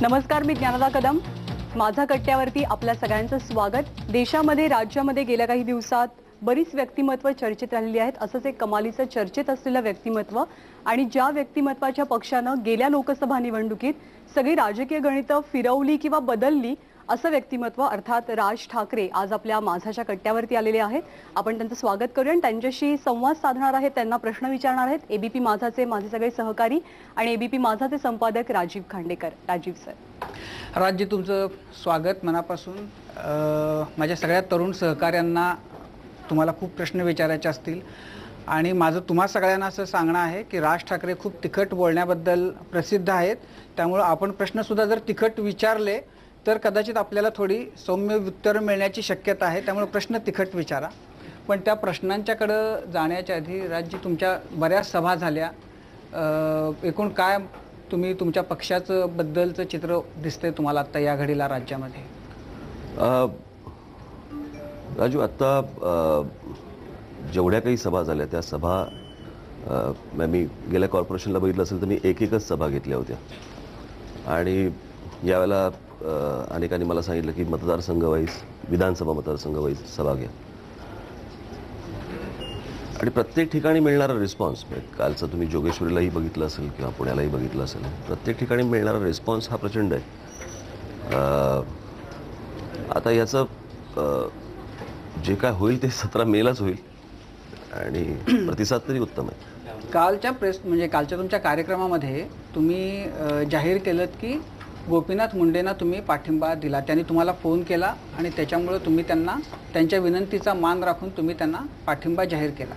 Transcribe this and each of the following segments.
नमस्कार, मी ज्ञानदा कदम. माझा कट्ट्यावरती आपल्या सगळ्यांचं स्वागत. देशामध्ये राज्यामध्ये गेल्या काही दिवसात बरीच व्यक्तिमत्व चर्चेत राहिली आहेत. असंच एक कमालीचं चर्चेत असलेलं व्यक्तिमत्व आणि ज्या व्यक्तिमत्वाच्या पक्षानं गेल्या लोकसभा निवडणुकीत सगळी राजकीय गणितं फिरवली किंवा बदलली असं व्यक्तिमत्व अर्थात राज ठाकरे आज आपल्या माझाच्या कट्ट्यावरती आलेले आहेत. आपण त्यांचं स्वागत करूया आणि त्यांच्याशी संवाद साधणार आहेत, त्यांना प्रश्न विचारणार आहेत. एबीपी माझाचे माझे सगळे सहकारी आणि एबीपी माझाचे संपादक राजीव खांडेकर. राजीव सर. राजी, तुमचं स्वागत मनापासून. माझ्या सगळ्या तरुण सहकाऱ्यांना तुम्हाला खूप प्रश्न विचारायचे असतील आणि माझं तुम्हा सगळ्यांना असं सांगणं आहे की राज ठाकरे खूप तिखट बोलण्याबद्दल प्रसिद्ध आहेत. त्यामुळे आपण प्रश्नसुद्धा जर तिखट विचारले तर कदाचित आपल्याला थोडी सौम्य उत्तर मिळण्याची शक्यता आहे. त्यामुळे प्रश्न तिखट विचारा. पण त्या प्रश्नांच्याकडं जाण्याच्या आधी राजी, तुमच्या बऱ्याच सभा झाल्या. एकूण काय तुम्ही तुमच्या पक्षाचं बद्दलचं चित्र दिसतंय तुम्हाला आता या घडीला राज्यामध्ये? राजू, आत्ता जेवढ्या काही सभा झाल्या त्या सभा मी गेल्या कॉर्पोरेशनला बघितलं असेल तर मी एकच सभा घेतल्या होत्या. आणि यावेळेला अनेकांनी मला सांगितलं की मतदारसंघ वाईज, विधानसभा मतदारसंघ वाईज सभा घ्या. आणि प्रत्येक ठिकाणी मिळणारा रिस्पॉन्स, कालचं तुम्ही जोगेश्वरीलाही बघितलं असेल किंवा पुण्यालाही बघितलं असेल, प्रत्येक ठिकाणी मिळणारा रिस्पॉन्स हा प्रचंड आहे. आता याचं जे काय होईल ते 17 मेलाच होईल आणि प्रतिसाद तरी उत्तम आहे. कालच्या कालच्या तुमच्या कार्यक्रमामध्ये तुम्ही जाहीर केलं की गोपीनाथ मुंडेंना तुम्ही पाठिंबा दिला. त्यांनी तुम्हाला फोन केला आणि त्याच्यामुळे तुम्ही त्यांच्या विनंतीचा मान राखून तुम्ही त्यांना पाठिंबा जाहीर केला.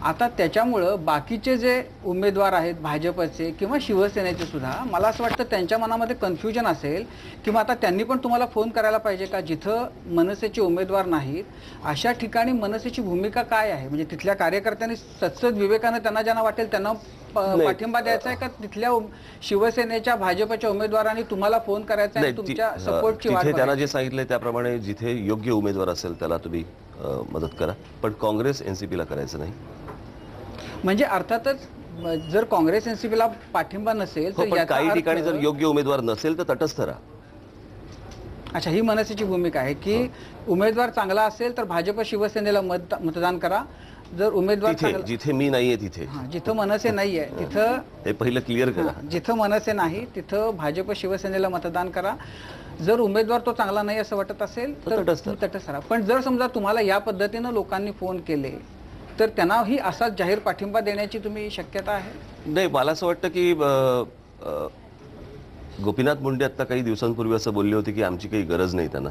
आता त्याच्यामुळं बाकीचे जे उमेदवार आहेत भाजपचे किंवा शिवसेनेचे सुद्धा, मला असं वाटतं त्यांच्या मनामध्ये कन्फ्युजन असेल किंवा आता त्यांनी पण तुम्हाला फोन करायला पाहिजे का, जिथं मनसेचे उमेदवार नाहीत अशा ठिकाणी मनसेची भूमिका काय आहे? म्हणजे तिथल्या कार्यकर्त्यांनी सत्सद विवेकानं त्यांना ज्यांना वाटेल त्यांना पाठिंबा द्यायचा आहे का तिथल्या शिवसेनेच्या भाजपच्या उमेदवारांनी तुम्हाला फोन करायचा आहे, तुमच्या सपोर्टची वाट? त्यांना जे सांगितलंय त्याप्रमाणे जिथे योग्य उमेदवार असेल त्याला तुम्ही मदत करा, पण काँग्रेस एनसीपीला करायचं नाही. म्हणजे अर्थातच जर काँग्रेस एनसीपीला पाठिंबा नसेल तर काही ठिकाणी जर योग्य उमेदवार नसेल तर तटस्थ राहा. अच्छा, ही मनसेची भूमिका आहे की उमेदवार चांगला असेल तर भाजप शिवसेनेला मतदान करा. जर उमेदवार जिथे मी नाहीये तिथे, जिथं मनसे नाहीये तिथं हे पहिलं क्लिअर करा. जिथं मनसे नाही तिथं भाजप शिवसेनेला मतदान करा. जर उमेदवार तो चांगला नाही असं वाटत असेल तर तटस्थ राहा. पण जर समजा तुम्हाला या पद्धतीनं लोकांनी फोन केले तर त्यांनाही असाच जाहीर पाठिंबा देण्याची तुम्ही शक्यता आहे? नाही, मला असं वाटतं की गोपीनाथ मुंडे आता काही दिवसांपूर्वी असं बोलले होते की आमची काही गरज नाही त्यांना.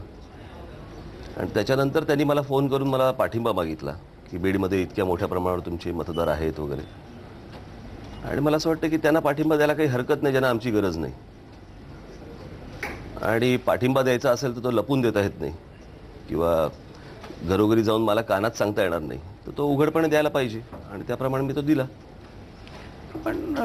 आणि त्याच्यानंतर त्यांनी मला फोन करून मला पाठिंबा मागितला की बीडमध्ये इतक्या मोठ्या प्रमाणावर तुमचे मतदार आहेत वगैरे. आणि मला असं वाटतं की त्यांना पाठिंबा द्यायला काही हरकत नाही ज्यांना आमची गरज नाही. आणि पाठिंबा द्यायचा असेल तर तो लपून देता येत नाही किंवा घरोघरी जाऊन मला कानात सांगता येणार नाही, तर तो उघडपणे द्यायला पाहिजे आणि त्याप्रमाणे मी तो दिला. पण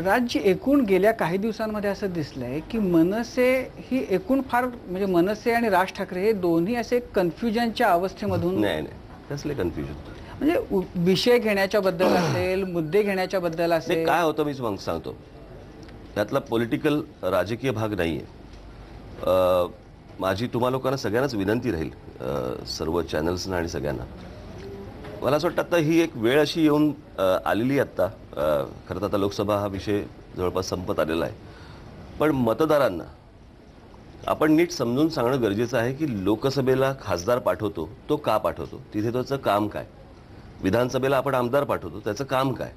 राज्य एकूण गेल्या काही दिवसांमध्ये असं दिसलंय की मनसे ही एकूण फार म्हणजे मनसे आणि राज ठाकरे हे दोन्ही असे कन्फ्युजनच्या अवस्थेमधून. नाही, कसले कन्फ्युजन? म्हणजे विषय घेण्याच्या बद्दल असेल, मुद्दे घेण्याच्या बद्दल असेल. काय होतं मी सांगतो, त्यातला पॉलिटिकल राजकीय भाग नाहीये. माझी तुम्हा लोकांना सगळ्यांनाच विनंती राहील, सर्व चॅनल्सना आणि सगळ्यांना, मला असं वाटतं आता ही एक वेळ अशी येऊन आलेली आत्ता. खरं तर आता लोकसभा हा विषय जवळपास संपत आलेला आहे, पण मतदारांना आपण नीट समजून सांगणं गरजेचं आहे की लोकसभेला खासदार पाठवतो तो का पाठवतो, तिथे त्याचं काम काय. विधानसभेला आपण आमदार पाठवतो त्याचं काम काय.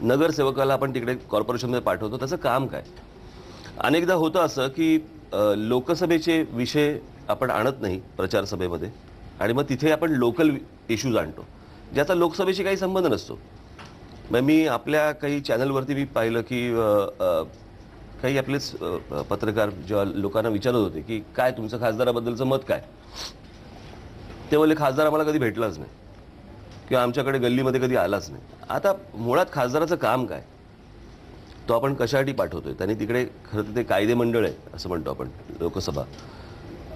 नगरसेवकाला आपण तिकडे कॉर्पोरेशनमध्ये पाठवतो त्याचं काम काय. अनेकदा होतं असं की लोकसभेचे विषय आपण आणत नाही प्रचार सभेमध्ये आणि मग तिथे आपण लोकल इश्यूज आणतो ज्याचा लोकसभेशी काही संबंध नसतो. मग मी आपल्या काही चॅनलवरती मी पाहिलं की काही आपलेच पत्रकार जेव्हा लोकांना विचारत होते की काय तुमचं खासदाराबद्दलचं मत काय, ते बोलले खासदार आम्हाला कधी भेटलाच नाही किंवा आमच्याकडे गल्लीमध्ये कधी आलाच नाही. आता मुळात खासदाराचं काम काय, तो आपण कशासाठी पाठवतोय. त्यांनी तिकडे खरं तर ते कायदे मंडळ आहे असं म्हणतो आपण, लोकसभा.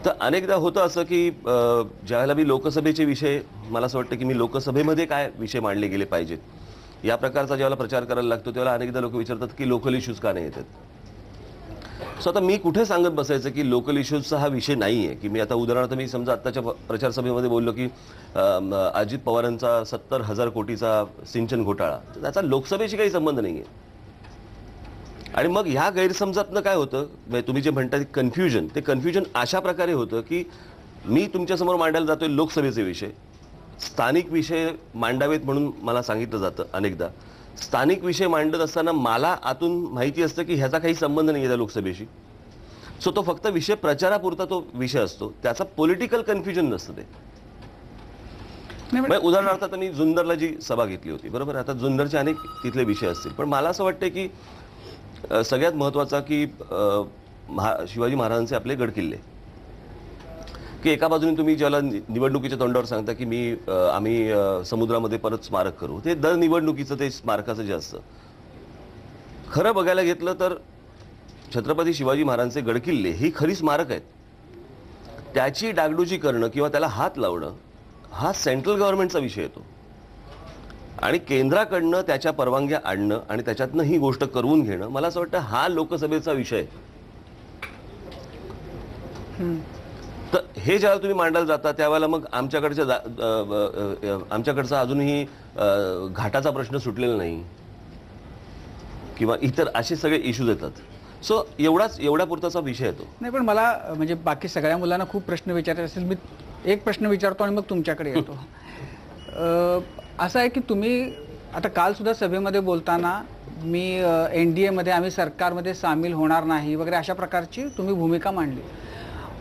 तर अनेकदा होतं असं की ज्यावेळेला मी लोकसभेचे विषय, मला असं वाटतं की मी लोकसभेमध्ये काय विषय मांडले गेले पाहिजेत या प्रकारचा ज्यावेळेला प्रचार करायला लागतो त्यावेळेला अनेकदा लोक विचारतात की लोकल इश्यूज का नाही येतात. सो आता मी कुठे सांगत बसायचं की लोकल इश्यूजचा हा विषय नाही आहे, की मी आता उदाहरणार्थ मी समजा आत्ताच्या प्रचार सभेमध्ये बोललो की अजित पवारांचा 70,000 कोटीचा सिंचन घोटाळा, तर त्याचा लोकसभेशी काही संबंध नाही आहे. आणि मग ह्या गैरसमजातनं काय होतं, म्हणजे तुम्ही जे म्हणता कन्फ्युजन, ते कन्फ्युजन अशा प्रकारे होतं की मी तुमच्यासमोर मांडायला जातोय लोकसभेचे विषय, स्थानिक विषय मांडावेत म्हणून मला सांगितलं जातं अनेकदा. स्थानिक विषय मांडत असताना मला आतून माहिती असतं की ह्याचा काही संबंध नाही आहे त्या लोकसभेशी. सो तो फक्त विषय प्रचारापुरता तो विषय असतो, त्याचा पॉलिटिकल कन्फ्युजन नसतं ते. म्हणजे उदाहरणार्थ आता मी जुन्नरला जी सभा घेतली होती, बरोबर, आता जुन्नरचे अनेक तिथले विषय असतील, पण मला असं वाटतं की सगळ्यात महत्त्वाचा की शिवाजी महाराजांचे आपले गडकिल्ले, की एका बाजूने तुम्ही ज्याला निवडणुकीच्या तोंडावर सांगता की आम्ही समुद्रामध्ये परत स्मारक करू, ते दर निवडणुकीचं ते स्मारकाचं जे असतं, खरं बघायला घेतलं तर छत्रपती शिवाजी महाराजांचे गडकिल्ले ही खरी स्मारक आहेत. त्याची डागडुजी करणं किंवा त्याला हात लावणं हा सेंट्रल गव्हर्नमेंटचा विषय येतो, आणि केंद्राकडनं त्याच्या परवानग्या आणणं आणि त्याच्यातनं ही गोष्ट करून घेणं, मला असं वाटतं हा लोकसभेचा विषय. तर हे ज्यावेळेला तुम्ही मांडायला जाता त्यावेळेला मग आमच्याकडचा अजूनही घाटाचा प्रश्न सुटलेला नाही किंवा इतर असे सगळे इश्यूज येतात. सो एवढ्या पुरताचा विषय येतो. नाही, पण मला म्हणजे बाकी सगळ्या मुलांना खूप प्रश्न विचारायचे असेल, मी एक प्रश्न विचारतो आणि मग तुमच्याकडे येतो. असं आहे की तुम्ही आता काल सुद्धा सभेमध्ये बोलताना मी NDA मध्ये आम्ही सरकारमध्ये सामील होणार नाही वगैरे अशा प्रकारची तुम्ही भूमिका मांडली.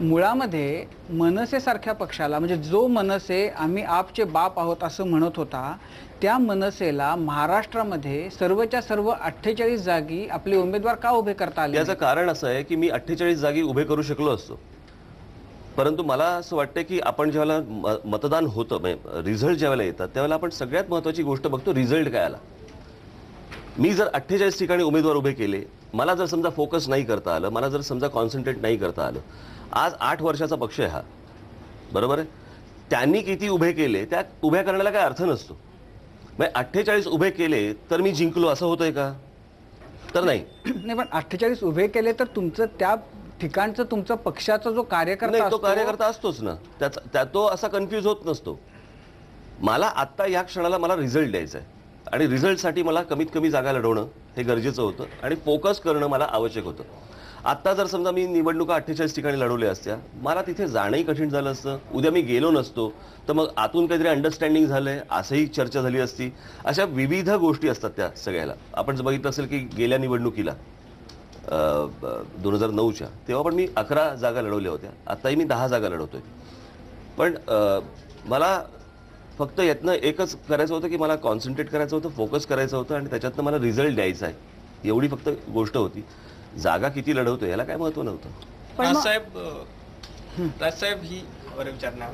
मुळामध्ये मनसेसारख्या पक्षाला, म्हणजे जो मनसे आम्ही आपचे बाप आहोत असं म्हणत होता, त्या मनसेला महाराष्ट्रामध्ये सर्वच्या सर्व 48 जागी आपले उमेदवार का उभे करता आले? याचं कारण असं आहे की मी 48 जागी उभे करू शकलो असतो, परंतु मला असं वाटतं की आपण ज्यावेळेला मतदान होतं, म्हणजे रिझल्ट ज्यावेळेला येतात त्यावेळेला आपण सगळ्यात महत्त्वाची गोष्ट बघतो, रिझल्ट काय आला. मी जर 48 ठिकाणी उमेदवार उभे केले, मला जर समजा फोकस नाही करता आलं, मला जर समजा कॉन्सन्ट्रेट नाही करता आलं, आज 8 वर्षाचा पक्ष आहे हा, बरोबर आहे, त्यांनी किती उभे केले त्या उभ्या करण्याला काय अर्थ नसतो. म्हणजे 48 उभे केले तर मी जिंकलो असं होतंय का? तर नाही. नाही, पण 48 उभे केले तर तुमचं त्या ठिकाणचं तुमचा पक्षाचा जो कार्यकर्ता नाही, तो असतो, कार्यकर्ता असतोच ना, तो असा कन्फ्यूज होत नसतो. मला आत्ता या क्षणाला मला रिझल्ट द्यायचा आहे आणि रिझल्टसाठी मला कमीत कमी जागा लढवणं हे गरजेचं होतं आणि फोकस करणं मला आवश्यक होतं. आत्ता जर समजा मी निवडणुका 48 ठिकाणी लढवल्या असत्या, मला तिथे जाणंही कठीण झालं असतं, उद्या मी गेलो नसतो तर मग आतून काहीतरी अंडरस्टँडिंग झालंय असंही चर्चा झाली असती. अशा विविध गोष्टी असतात त्या सगळ्याला. आपण जर बघितलं असेल की गेल्या निवडणुकीला 2009च्या तेव्हा पण मी 11 जागा लढवल्या होत्या, आत्ताही मी 10 जागा लढवतोय. पण मला फक्त यातनं एकच करायचं होतं की मला कॉन्सन्ट्रेट करायचं होतं, फोकस करायचं होतं आणि त्याच्यातनं मला रिझल्ट द्यायचा आहे, एवढी फक्त गोष्ट होती. जागा किती लढवतो याला काय महत्व नव्हतं. राजसाहेब ही विचारणार.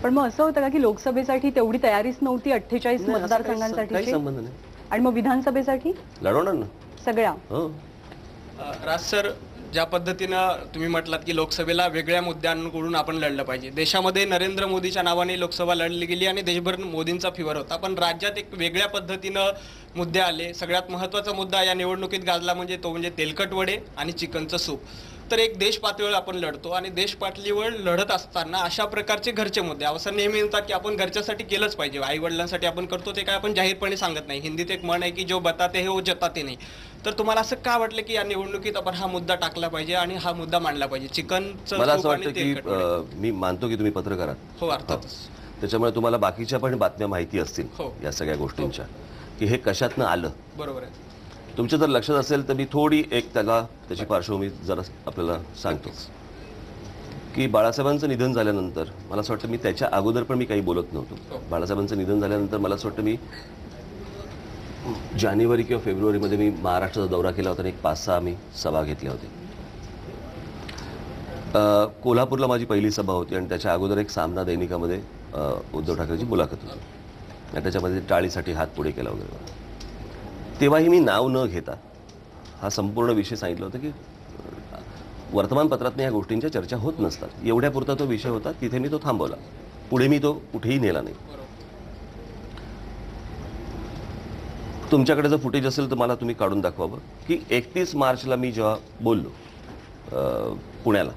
पण मग असं होतं का की लोकसभेसाठी तेवढी तयारीच नव्हती 48 मतदारसंघांसाठी, काही संबंध नाही. आणि मग विधानसभेसाठी लढवणार ना सगळ्या? हो. राज सर, ज्या पद्धतीनं तुम्ही म्हटलात की लोकसभेला वेगळ्या मुद्द्यांकडून आपण लढलं पाहिजे, देशामध्ये नरेंद्र मोदीच्या नावाने लोकसभा लढली गेली आणि देशभर मोदींचा फिवर होता, पण राज्यात एक वेगळ्या पद्धतीनं मुद्दे आले. सगळ्यात महत्त्वाचा मुद्दा या निवडणुकीत गाजला म्हणजे तेलकट वडे आणि चिकनचं सूप. तर एक देश पातळीवर आपण लढतो आणि देश पातळीवर लढत असताना अशा प्रकारचे घरचे मुद्दे असं नेहमी म्हणतात की आपण घरच्यासाठी केलंच पाहिजे, आई वडिलांसाठी आपण करतो, ते काय आपण जाहीरपणे सांगत नाही. हिंदीत एक म्हण आहे की जो बताते है वो जताते नाही. तर तुम्हाला असं का वाटलं की या निवडणुकीत आपण हा मुद्दा टाकला पाहिजे आणि हा मुद्दा मांडला पाहिजे, चिकनचं मला असं सूप आणि वाटतं तेलकट वडे? की मी मानतो की तुम्ही पत्रकार आहात, हो, अर्थातच. त्याच्यामुळे तुम्हाला बाकीच्या पण बातम्या माहिती असतील हो. या सगळ्या गोष्टींच्या, की हे कशातनं आलं. बरोबर आहे. तुमच्या जर लक्षात असेल तर मी थोडी त्याची पार्श्वभूमी जरा आपल्याला सांगतो की बाळासाहेबांचं निधन झाल्यानंतर मला असं वाटतं मी त्याच्या अगोदर पण मी काही बोलत नव्हतो. बाळासाहेबांचं निधन झाल्यानंतर मला असं वाटतं मी जानेवारी किंवा फेब्रुवारीमध्ये मी महाराष्ट्राचा दौरा केला होता आणि एक 5-6 आम्ही सभा घेतल्या होत्या. कोल्हापूरला माझी पहिली सभा होती आणि त्याच्या अगोदर एक सामना दैनिकामध्ये उद्धव ठाकरेंची मुलाखत होती आणि त्याच्यामध्ये टाळीसाठी हात पुढे केला वगैरे. तेव्हाही मी नाव न घेता हा संपूर्ण विषय सांगितलं होतं की वर्तमानपत्रात या गोष्टींच्या चर्चा होत नसतात, एवढ्यापुरता तो विषय होता, तिथे मी तो थांबवला, पुढे मी तो कुठेही नेला नाही. तुमच्याकडे जर फुटेज असेल तर मला तुम्ही काढून दाखवावं की 31 मार्चला मी जेव्हा बोललो पुण्याला.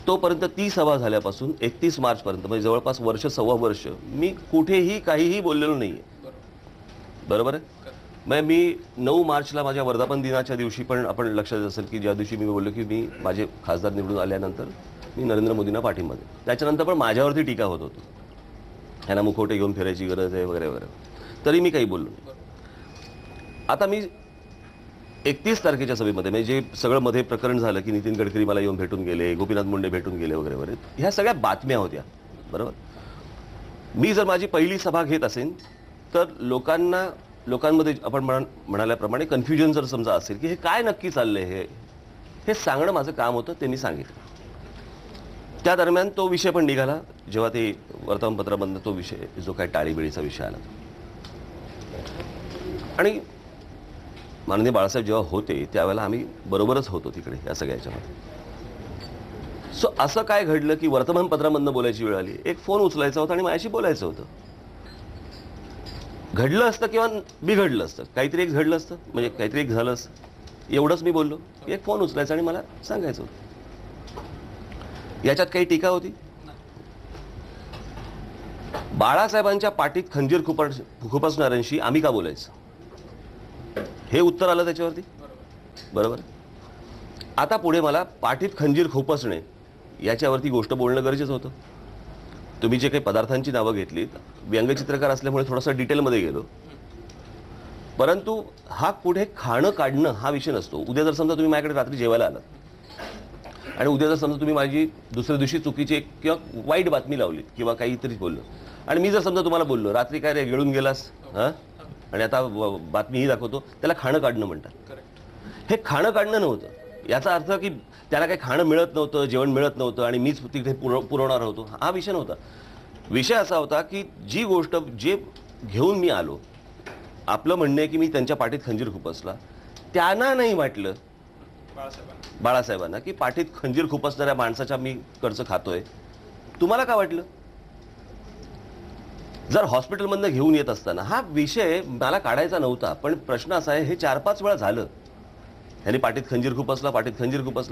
तोपर्यंत ती सभा झाल्यापासून 31 मार्चपर्यंत म्हणजे जवळपास वर्ष सव्वा वर्ष मी कुठेही काहीही बोललेलो नाहीये. बरोबर आहे. मग मी 9 मार्चला माझ्या वर्धापन दिनाच्या दिवशी पण आपण लक्षात असेल की ज्या दिवशी मी बोललो की मी माझे खासदार निवडून आल्यानंतर मी नरेंद्र मोदींना पाठिंबा देतो, त्याच्यानंतर पण माझ्यावरती टीका होत होती, ह्यांना मुखवटे घेऊन फिरायची गरज आहे वगैरे वगैरे, तरी मी काही बोललो नाही. आता मी 31 तारखेच्या सभेमध्ये म्हणजे जे सगळं मध्ये प्रकरण झालं की नितीन गडकरी मला येऊन भेटून गेले, गोपीनाथ मुंडे भेटून गेले वगैरे वगैरे, ह्या सगळ्या बातम्या होत्या. बरोबर. मी जर माझी पहिली सभा घेत असेल तर लोकांमध्ये आपण म्हणाल्याप्रमाणे कन्फ्युजन जर समजा असेल की हे काय नक्की चाललंय हे सांगणं माझं काम होतं, ते मी सांगितलं. त्या दरम्यान तो विषय पण निघाला जेव्हा ते वर्तमानपत्रामधनं तो विषय जो काय टाळीबेळीचा विषय आला. आणि माननीय बाळासाहेब जेव्हा होते त्यावेळेला आम्ही बरोबरच होतो तिकडे या सगळ्याच्यामध्ये. सो असं काय घडलं की वर्तमानपत्रामधनं बोलायची वेळ आली, एक फोन उचलायचा होता आणि माझ्याशी बोलायचं होतं. घडलं असतं किंवा बिघडलं असतं, काहीतरी एक घडलं असतं म्हणजे काहीतरी एक झालं असतं, एवढंच मी बोललो. एक फोन उचलायचा आणि मला सांगायचं होतं. याच्यात काही टीका होती? बाळासाहेबांच्या पाठीत खंजीर खुपसणाऱ्यांशी आम्ही का बोलायचं, हे उत्तर आलं त्याच्यावरती. बरोबर. आता पुढे मला पाठीत खंजीर खुपसणे याच्यावरती गोष्ट बोलणं गरजेचं होतं. तुम्ही जे काही पदार्थांची नावं घेतलीत, व्यंगचित्रकार असल्यामुळे थोडंसं डिटेलमध्ये गेलो, परंतु हा पुढे खाणं काढणं हा विषय नसतो. उद्या जर समजा तुम्ही माझ्याकडे रात्री जेवायला आलात आणि उद्या जर समजा तुम्ही माझी दुसऱ्या दिवशी चुकीची एक किंवा वाईट बातमी लावलीत किंवा काहीतरी बोललो आणि मी जर समजा तुम्हाला बोललो रात्री काय रे गिळून गेलास हां आणि आता बातमी ही दाखवतो, त्याला खाणं काढणं म्हणतात. हे खाणं काढणं नव्हतं. याचा अर्थ की त्याला काही खाणं मिळत नव्हतं, जेवण मिळत नव्हतं आणि मीच तिथे पुरवणार होतो, हा विषय नव्हता. विषय असा होता की जी गोष्ट जे घेऊन मी आलो, आपलं म्हणणं आहे की मी त्यांच्या पाठीत खंजीर खुपसला, त्यांना नाही वाटलं बाळासाहेबांना की पाठीत खंजीर खुपसणाऱ्या माणसाच्या मी कर्ज खातोय. तुम्हाला काय वाटलं? जर हॉस्पिटलमधनं घेऊन येत असताना हा विषय मला काढायचा नव्हता, पण प्रश्न असा आहे हे 4-5 वेळा झालं. ह्यांनी पाठीत खंजीर खुपसला,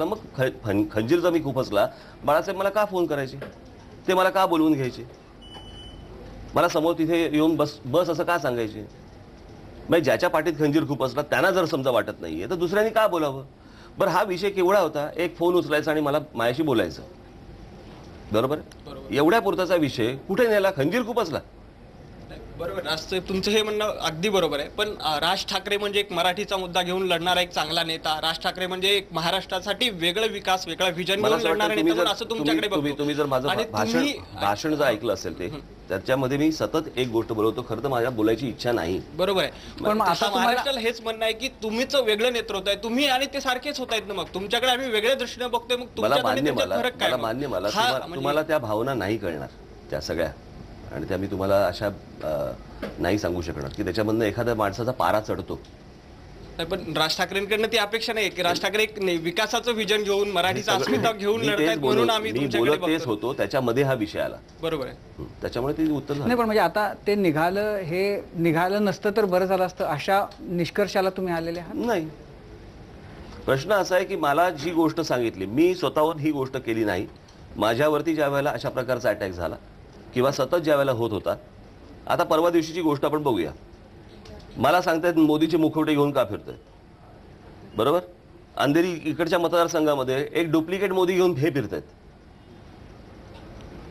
मग खंजीर जर मी खुपसला, बाळासाहेब मला का फोन करायचे, ते मला का बोलवून घ्यायचे, मला समोर तिथे येऊन बस असं का सांगायचे. मग ज्याच्या पाठीत खंजीर खुपसला त्यांना जर समजा वाटत नाहीये तर दुसऱ्यांनी का बोलावं. बरं, हा विषय केवढा होता, एक फोन उचलायचा आणि मला माझ्याशी बोलायचं. बरोबर. एवढ्या पुरताचा विषय कुठे नेला, खंजीर खुपसला. बरोबर. तुमचं हे म्हणणं अगदी बरोबर आहे, पण राज ठाकरे म्हणजे एक मराठीचा मुद्दा घेऊन लढणारा एक चांगला नेता. राज ठाकरे म्हणजे एक महाराष्ट्रासाठी वेगळं विकास, वेगळा व्हिजन घेऊन लढणारा नेता, असं तुमच्याकडे बघतो. तुम्ही जर माझं भाषण जर ऐकलं असेल ते, त्याच्यामध्ये मी सतत एक गोष्ट बोलवतो, खरं तर माझ्या बोलायची इच्छा नाही. बरोबर आहे. पण महाराष्ट्राला हेच म्हणणं आहे की तुम्हीच वेगळं नेतृत्व आहे, तुम्ही आणि ते सारखेच होत आहेत ना. मग तुमच्याकडे आम्ही वेगळ्या दृष्टीने बघतोय. मग मला मान्य, तुम्हाला त्या भावना नाही कळणार त्या सगळ्या, आणि त्या मी तुम्हाला अशा नाही सांगू शकणार की त्याच्यामधनं एखाद्या माणसाचा पारा चढतो. पण राज ठाकरेंकडनं ती अपेक्षा नाही की राज ठाकरे एक विकासाचं विजन घेऊन, मराठीचा अस्मिता घेऊन लढतायत, म्हणून आम्ही तुमच्याकडे तेच होतो. त्याच्यामध्ये हा विषय आला. बरोबर आहे. त्याच्यामुळे ते उत्तर नाही. पण म्हणजे आता ते निघालं नसतं तर बरं झालं असतं, अशा निष्कर्षाला तुम्ही आलेले आहात. नाही. प्रश्न असा आहे की मला जी गोष्ट सांगितली, मी स्वतःवर ही गोष्ट केली नाही. माझ्यावरती ज्या वेळेला अशा प्रकारचा अटॅक झाला किंवा सतत ज्या वेळेला होत होता, आता परवा दिवशीची गोष्ट आपण बघूया. मला सांगतायत मोदीचे मुखवटे घेऊन का फिरतायत. बरोबर. अंधेरी इकडच्या मतदारसंघामध्ये एक डुप्लिकेट मोदी घेऊन हे फिरतायत,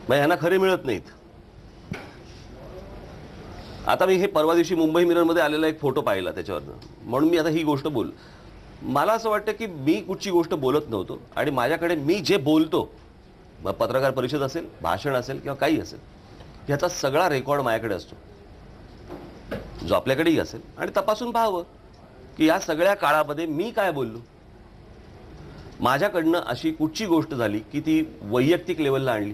मग ह्यांना खरे मिळत नाहीत. आता मी हे परवा दिवशी मुंबई मिररमध्ये आलेला एक फोटो पाहिला त्याच्यावरनं, म्हणून मी आता ही गोष्ट बोल. मला असं वाटतं की मी कुठची गोष्ट बोलत नव्हतो आणि माझ्याकडे मी जे बोलतो, मग पत्रकार परिषद असेल, भाषण असेल किंवा काही असेल, ह्याचा सगळा रेकॉर्ड माझ्याकडे असतो, जो आपल्याकडेही असेल, आणि तपासून पाहावं की या सगळ्या काळामध्ये मी काय बोललो. माझ्याकडनं अशी कुठची गोष्ट झाली की ती वैयक्तिक लेवलला आणली.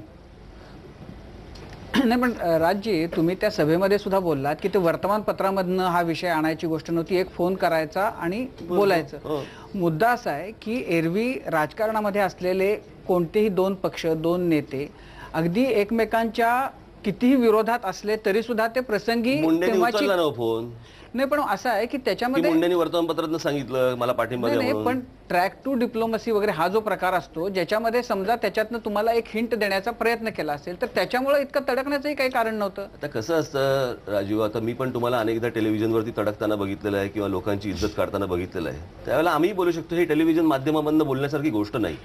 नाही, पण राजजी, तुम्ही त्या सभेमध्ये सुद्धा बोललात की ते वर्तमानपत्रामधनं हा विषय आणायची गोष्ट नव्हती, एक फोन करायचा आणि बोलायचं. मुद्दा असा आहे की एरवी राजकारणामध्ये असलेले कोणतेही 2 पक्ष, 2 नेते अगदी एकमेकांच्या कितीही विरोधात असले तरी सुद्धा ते प्रसंगी फोन नाही पण असं आहे की की त्याच्यामध्ये मुंडेंनी वर्तमानपत्रातनं सांगितलं मला पाठिंबा द्या नाही म्हणून. पण ट्रॅक टू डिप्लोमसी वगैरे हा जो प्रकार असतो ज्याच्यामध्ये समजा त्याच्यातनं तुम्हाला एक हिंट देण्याचा प्रयत्न केला असेल तर त्याच्यामुळे इतकं तडकण्याचंही काही कारण नव्हतं. आता कसं असतं राजीव, आता मी पण तुम्हाला अनेकदा टेलिव्हिजनवरती तडकताना बघितलेलं आहे किंवा लोकांची इज्जत काढताना बघितलेलं आहे. त्यावेळेला आम्ही बोलू शकतो, हे टेलिव्हिजन माध्यमामधनं बोलण्यासारखी गोष्ट नाही.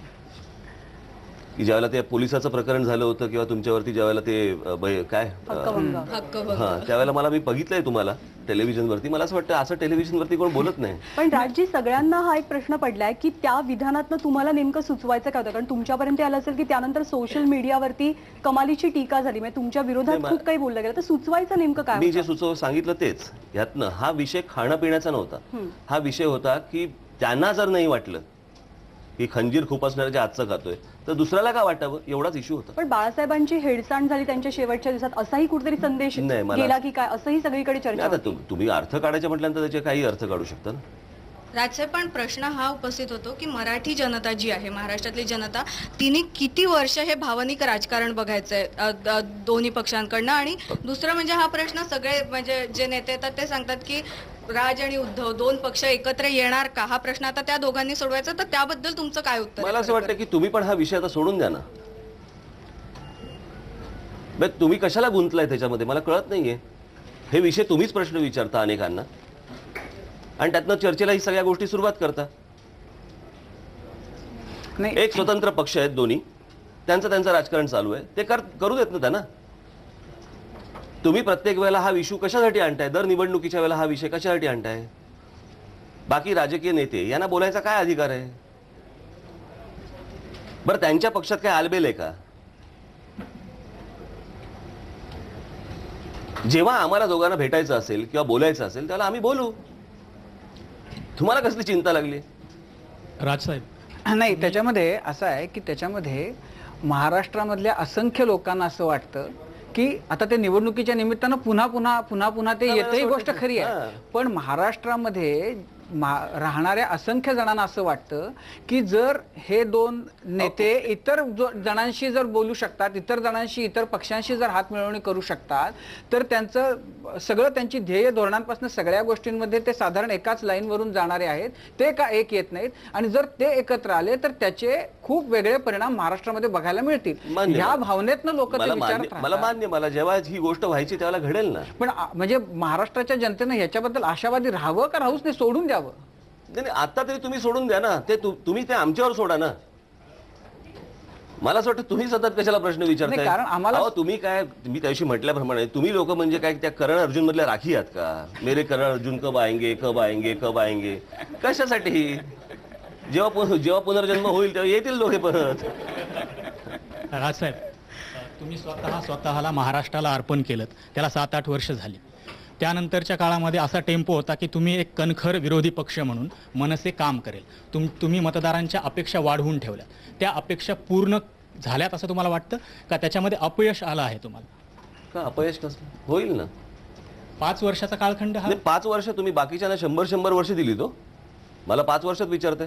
की ज्यावेळेला ते पोलिसाचं प्रकरण झालं होतं किंवा तुमच्यावरती ज्यावेळेला ते काय हा त्यावेळेला मला मी बघितलंय तुम्हाला टेलिव्हिजनवरती. मला असं वाटतं असं टेलिव्हिजनवरती कोण बोलत नाही. पण राजजी, सगळ्यांना हा एक प्रश्न पडलाय की त्या विधानातनं तुम्हाला नेमकं सुचवायचं काय होतं? कारण तुमच्यापर्यंत आलं असेल की त्यानंतर सोशल मीडियावरती कमालीची टीका झाली, म्हणजे तुमच्या विरोधात खूप काही बोललं गेलं, तर सुचवायचं नेमकं काय मी होतं? जे सांगितलं तेच. यातनं हा विषय खाणं पिण्याचा नव्हता. हा विषय होता की त्यांना जर नाही वाटलं की खंजीर खुपसणाऱ्याच्या हातचं खातोय तर दुसऱ्याला का वाटावं, एवढाच इश्यू होता. पण बाळासाहेबांची हेळसांड झाली त्यांच्या शेवटच्या दिवसात, असाही कुठेतरी संदेश नाही, मला- गेला की काय, असंही सगळीकडे चर्चा आता होती. तुम्ही अर्थ काढायचे म्हटल्यानंतर त्याचे काही अर्थ काढू शकता ना. राजसाहेब, पण प्रश्न हा उपस्थित होतो की मराठी जनता जी आहे, महाराष्ट्रातली जनता, तिने किती वर्ष हे भावनिक राजकारण बघायचंय दोन्ही पक्षांकडनं. आणि दुसरं म्हणजे हा प्रश्न सगळे म्हणजे जे नेते येतात ते सांगतात की राज आणि उद्धव दोन पक्ष एकत्र येणार का, हा प्रश्न आता त्या दोघांनी सोडवायचा. तर त्याबद्दल तुमचं काय उत्तर आहे? मला असं वाटतं की तुम्ही पण हा विषय आता सोडून द्या ना. तुम्ही कशाला गुंतलाय त्याच्यामध्ये मला कळत नाहीये. हे विषय तुम्हीच प्रश्न विचारता अनेकांना आणि त्यातनं चर्चेला ही सगळ्या गोष्टी सुरुवात करता. नाही एक स्वतंत्र पक्ष आहेत दोन्ही, त्यांचं राजकारण चालू आहे, ते करू देत ना त्यांना. तुम्ही प्रत्येक वेळेला हा विषय कशासाठी आणताय, दर निवडणुकीच्या वेळेला हा विषय कशासाठी आणताय? बाकी राजकीय नेते यांना बोलायचा काय अधिकार आहे? बरं, त्यांच्या पक्षात काय आलबेल आहे का? जेव्हा आम्हाला दोघांना भेटायचं असेल किंवा बोलायचं असेल त्याला आम्ही बोलू. तुम्हाला कसली चिंता लागली? राजसाहेब, नाही, त्याच्यामध्ये असं आहे की त्याच्यामध्ये महाराष्ट्रामधल्या असंख्य लोकांना असं वाटतं की आता ते निवडणुकीच्या निमित्तानं पुन्हा ते येते, ही गोष्ट खरी आहे. पण महाराष्ट्रामध्ये राहणाऱ्या असंख्य जणांना असं वाटतं की जर हे दोन नेते इतर जणांशी जर बोलू शकतात, इतर जणांशी, इतर पक्षांशी जर हात मिळवणी करू शकतात तर त्यांचं सगळं, त्यांची ध्येय धोरणांपासून सगळ्या गोष्टींमध्ये ते साधारण एकाच लाईनवरून जाणारे आहेत, ते का एक येत नाहीत. आणि जर ते एकत्र आले तर त्याचे खूप वेगळे परिणाम महाराष्ट्रामध्ये बघायला मिळतील. ह्या भावनेतनं लोक ते विचारत राहतात. मला मान्य, मला जेव्हा ही गोष्ट व्हायची त्यावेळेला घडेल ना. पण म्हणजे महाराष्ट्राच्या जनतेनं ह्याच्याबद्दल आशावादी राहावं का राहूच नाही, सोडून द्यावं? नाही, आता तरी तुम्ही सोडून द्या ना. ते तुम्ही ते आमच्यावर सोडा ना. मला असं वाटतं तुम्ही सतत कशाला प्रश्न विचारताय? कारण आम्हाला तुम्ही काय, मी त्याविषयी म्हटल्याप्रमाणे तुम्ही लोक म्हणजे काय त्या करण अर्जुन मधल्या राखी आहात का? मेरे करण अर्जुन कब आएंगे, कब आएंगे, कब आएंगे? कशासाठी? जेव्हा पुनर्जन्म होईल तेव्हा येतील लोक परत. राजसाहेब, तुम्ही स्वतःला महाराष्ट्राला अर्पण केलं, त्याला 7-8 वर्ष झाली. त्यानंतरच्या काळामध्ये असा टेम्पो होता की तुम्ही एक कणखर विरोधी पक्ष म्हणून मनसे काम करेल. तुम्ही मतदारांच्या अपेक्षा वाढवून ठेवल्या, त्या अपेक्षा पूर्ण झाल्यात असं तुम्हाला वाटतं का? त्याच्यामध्ये अपयश आलं आहे तुम्हाला? का अपयश कसं होईल ना? 5 वर्षाचा कालखंड हा. 5 वर्ष तुम्ही बाकीच्या 100 वर्ष दिली. तो मला 5 वर्षात विचारताय?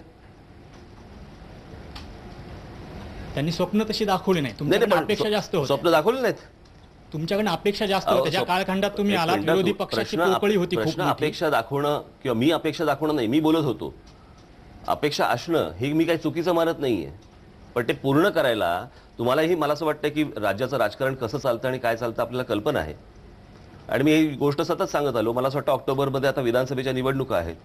त्यांनी स्वप्न तशी दाखवली नाही, तुमच्याकडे अपेक्षा जास्त होत्या. स्वप्न दाखवली नाहीत. तुमच्याकडे अपेक्षा जास्त होत्या. ज्या कालखंडात तुम्ही आलात, विरोधी पक्षाची पोकळी होती खूप प्रश्न मोठी. अपेक्षा दाखवणं किंवा मी अपेक्षा दाखवणं नाही, मी बोलत होतो. अपेक्षा असणं हे मी काही चुकीचं मानत नाहीये, पण ते पूर्ण करायला तुम्हालाही, मला असं वाटतं की राज्याचं राजकारण कसं चालतं आणि काय चालतं आपल्याला कल्पना आहे. आणि मी ही गोष्ट सतत सांगत आलो. मला असं वाटतं ऑक्टोबरमध्ये आता विधानसभेच्या निवडणुका आहेत,